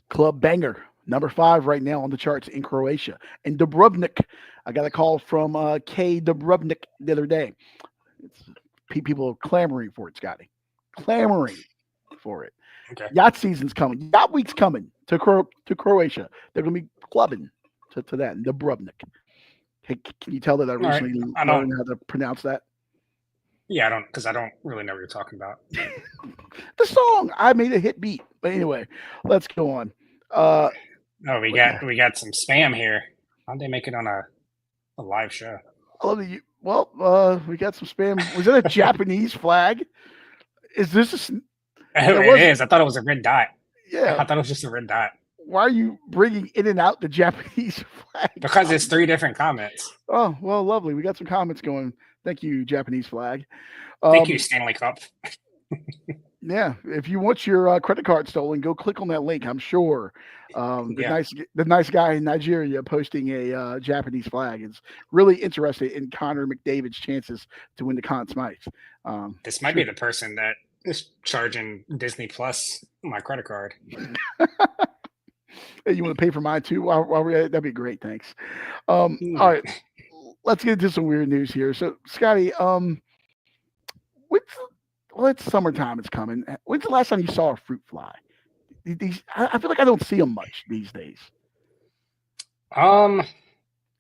Club banger. Number 5 right now on the charts in Croatia. And Dubrovnik. I got a call from K. Dubrovnik the other day. People are clamoring for it, Scotty. Clamoring for it. Okay. Yacht season's coming. Yacht week's coming to Croatia. They're going to be clubbing to that in Dubrovnik. Can you tell that I recently learned how to pronounce that? Yeah, I don't, because I don't really know what you're talking about. The song. I made a hit beat. But anyway, let's go on. We got some spam here. How'd they make it on a live show? I love that you. Well, we got some spam. Was that a Japanese flag? Is this a? It is. I thought it was a red dot. Yeah. I thought it was just a red dot. Why are you bringing in and out the Japanese flag? Because it's 3 different comments. Oh, well, lovely. We got some comments going. Thank you, Japanese flag. Thank you, Stanley Cup. Yeah, if you want your credit card stolen, go click on that link. I'm sure the nice guy in Nigeria posting a Japanese flag is really interested in Connor McDavid's chances to win the Conn Smythe. This might be the person that is charging Disney Plus my credit card. Hey, you want to pay for mine too? While we're at it? That'd be great. Thanks. All right, let's get into some weird news here. So, Scotty, it's summertime. It's coming. When's the last time you saw a fruit fly? I feel like I don't see them much these days. And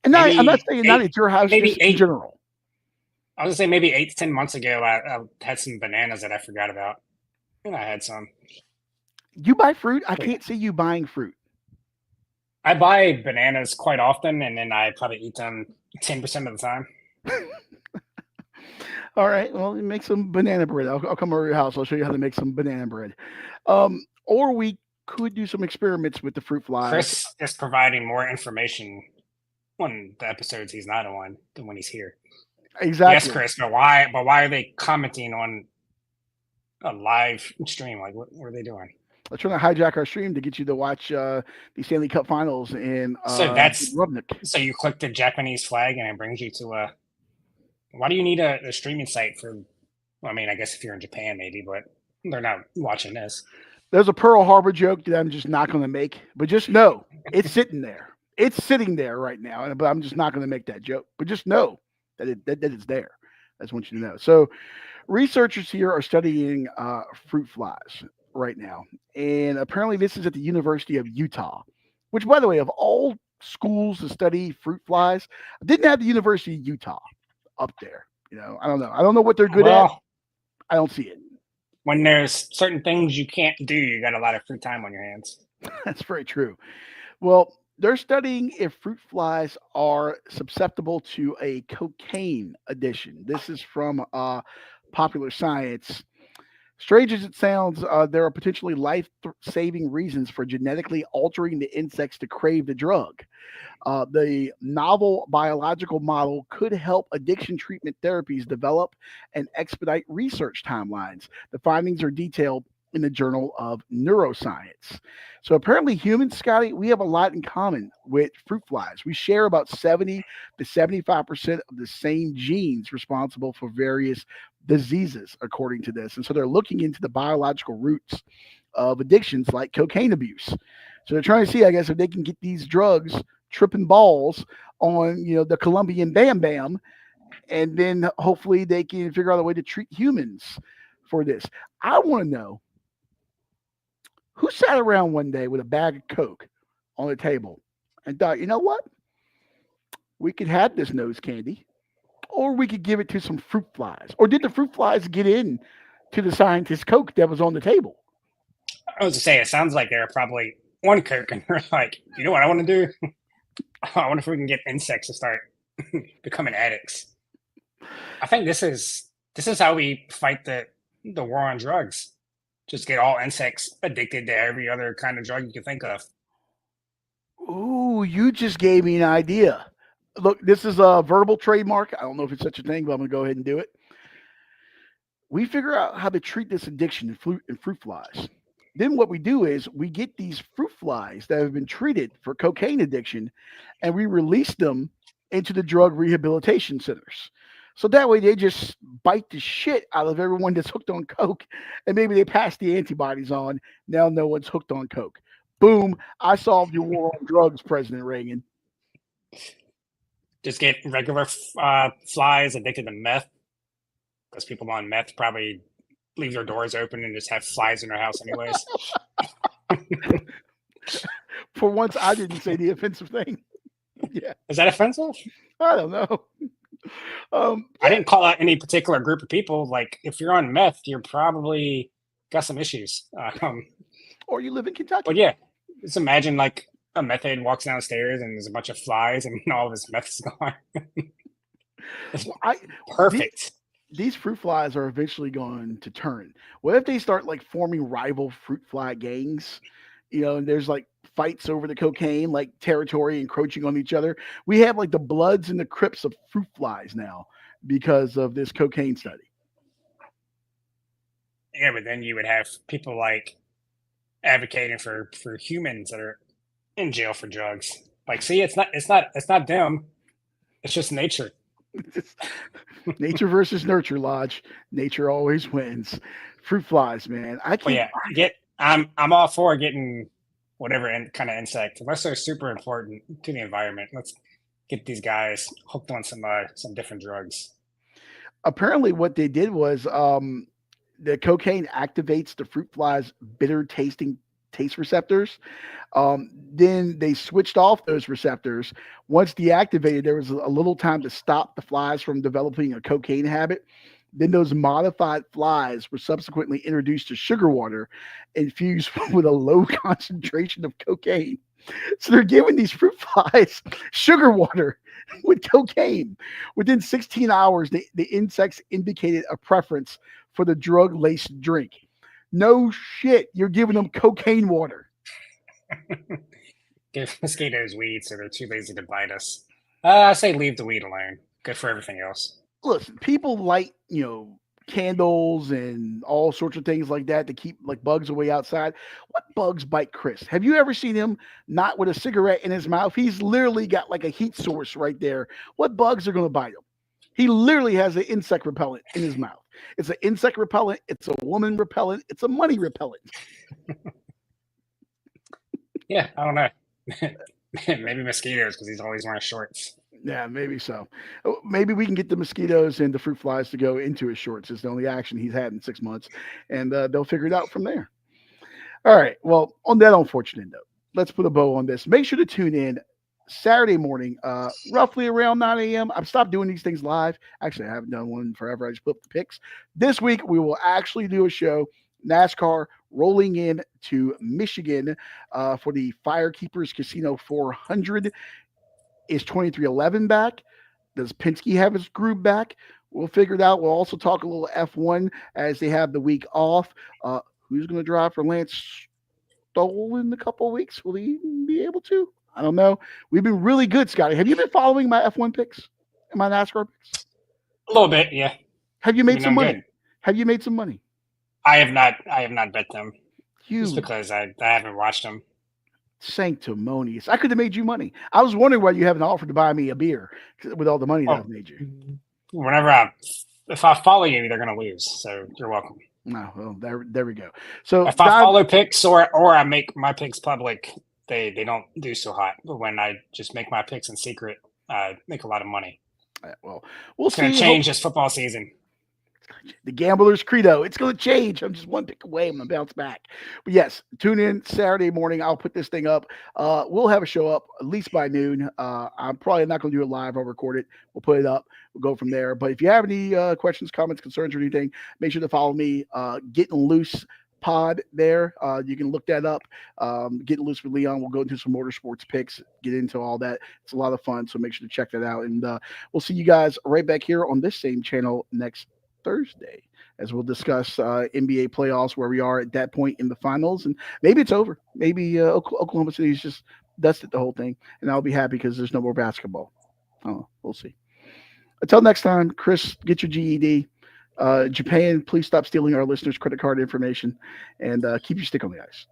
I'm not saying not at your house, maybe just in general. I was gonna say maybe 8 to 10 months ago, I had some bananas that I forgot about, and I had some. You buy fruit? I can't see you buying fruit. I buy bananas quite often, and then I probably eat them 10% of the time. All right. Well, make some banana bread. I'll come over to your house. I'll show you how to make some banana bread. Or we could do some experiments with the fruit flies. Chris is providing more information on the episodes he's not on than when he's here. Exactly. Yes, Chris. But why are they commenting on a live stream? Like, what are they doing? They're trying to hijack our stream to get you to watch the Stanley Cup Finals in Dubrovnik. So you click the Japanese flag and it brings you to a. Why do you need a streaming site for? Well, I mean, I guess if you're in Japan, maybe, but they're not watching this. There's a Pearl Harbor joke that I'm just not going to make, but just know it's sitting there. It's sitting there right now, but I'm just not going to make that joke. But just know that it's there. I just want you to know. So, researchers here are studying fruit flies right now, and apparently this is at the University of Utah, which, by the way, of all schools to study fruit flies, didn't have the University of Utah up there. I don't know. I don't know what they're good at. I don't see it. When there's certain things you can't do, you got a lot of free time on your hands. That's very true. Well, they're studying if fruit flies are susceptible to a cocaine addiction. This is from Popular Science. Strange as it sounds, there are potentially life-saving reasons for genetically altering the insects to crave the drug. The novel biological model could help addiction treatment therapies develop and expedite research timelines. The findings are detailed in the Journal of Neuroscience. So apparently, humans, Scotty, we have a lot in common with fruit flies. We share about 70 to 75% of the same genes responsible for various diseases, according to this. And so they're looking into the biological roots of addictions like cocaine abuse. So they're trying to see, I guess, if they can get these drugs tripping balls on the Colombian Bam Bam, and then hopefully they can figure out a way to treat humans for this. I want to know who sat around one day with a bag of Coke on the table and thought, you know what? We could have this nose candy, or we could give it to some fruit flies. Or did the fruit flies get in to the scientist Coke that was on the table? I was to say, it sounds like there are probably one Coke, and they're like, you know what I want to do? I wonder if we can get insects to start becoming addicts. I think this is how we fight the war on drugs. Just get all insects addicted to every other kind of drug you can think of. Ooh, you just gave me an idea. Look, this is a verbal trademark. I don't know if it's such a thing, but I'm going to go ahead and do it. We figure out how to treat this addiction in fruit flies. Then what we do is we get these fruit flies that have been treated for cocaine addiction, and we release them into the drug rehabilitation centers. So that way they just bite the shit out of everyone that's hooked on Coke, and maybe they pass the antibodies on. Now no one's hooked on Coke. Boom, I solved your war on drugs, President Reagan. Just get regular flies addicted to meth, because people on meth probably leave their doors open and just have flies in their house anyways. For once, I didn't say the offensive thing. Yeah. Is that offensive? I don't know. I didn't call out any particular group of people. Like, if you're on meth, you're probably got some issues. Or you live in Kentucky. But yeah, just imagine like a meth head walks downstairs and there's a bunch of flies and all of his meth is gone. Perfect. These fruit flies are eventually going to turn. What if they start like forming rival fruit fly gangs? And there's like fights over the cocaine, like territory encroaching on each other. We have like the Bloods and the Crips of fruit flies now because of this cocaine study. Yeah, but then you would have people like advocating for humans that are in jail for drugs. Like, see, it's not them. It's just nature. Nature versus nurture, Lodge. Nature always wins. Fruit flies, man. I can't. I'm all for getting whatever kind of insect, unless they're super important to the environment. Let's get these guys hooked on some different drugs. Apparently, what they did was the cocaine activates the fruit fly's bitter tasting taste receptors. Then they switched off those receptors. Once deactivated, there was a little time to stop the flies from developing a cocaine habit. Then those modified flies were subsequently introduced to sugar water infused with a low concentration of cocaine. So they're giving these fruit flies sugar water with cocaine. Within 16 hours, the insects indicated a preference for the drug-laced drink. No shit, you're giving them cocaine water. Give mosquitoes weed so they're too lazy to bite us. I say leave the weed alone. Good for everything else. Listen, people light, candles and all sorts of things like that to keep like bugs away outside. What bugs bite Chris? Have you ever seen him not with a cigarette in his mouth? He's literally got like a heat source right there. What bugs are going to bite him? He literally has an insect repellent in his mouth. It's an insect repellent. It's a woman repellent. It's a money repellent. Yeah, I don't know. Maybe mosquitoes because he's always wearing shorts. Yeah, maybe so. Maybe we can get the mosquitoes and the fruit flies to go into his shorts. It's the only action he's had in 6 months, and they'll figure it out from there. All right. Well, on that unfortunate note, let's put a bow on this. Make sure to tune in Saturday morning, roughly around 9 a.m. I've stopped doing these things live. Actually, I haven't done one forever. I just put up the picks. This week, we will actually do a show, NASCAR rolling in to Michigan for the Firekeepers Casino 400. Is 2311 back? Does Penske have his groove back? We'll figure it out. We'll also talk a little F1 as they have the week off. Who's going to drive for Lance Stoll in a couple of weeks? Will he be able to? I don't know. We've been really good, Scotty. Have you been following my F1 picks and my NASCAR picks? A little bit, yeah. Have you made Been some money? good. Have you made some money? I have not bet them. You Just because I haven't watched them. sanctimonious. I could have made you money. I was wondering why you haven't offered to buy me a beer with all the money that I've made you. If I follow you, they're going to lose. So you're welcome. No, well, there we go. So if I follow picks or I make my picks public, they don't do so hot. But when I just make my picks in secret, I make a lot of money. Well, we'll see. It's going to change this football season. The gambler's credo. It's going to change. I'm just one pick away. I'm going to bounce back. But yes, tune in Saturday morning. I'll put this thing up. We'll have a show up at least by noon. I'm probably not going to do it live. I'll record it. We'll put it up. We'll go from there. But if you have any questions, comments, concerns, or anything, make sure to follow me. Getting Loose pod there. You can look that up. Getting Loose with Leon. We'll go into some motorsports picks, get into all that. It's a lot of fun. So make sure to check that out. And we'll see you guys right back here on this same channel next Thursday as we'll discuss NBA playoffs, where we are at that point in the finals, and maybe it's over. Maybe Oklahoma City's just dusted the whole thing, and I'll be happy because there's no more basketball. We'll see. Until next time, Chris, get your GED. Japan, please stop stealing our listeners' credit card information, and keep your stick on the ice.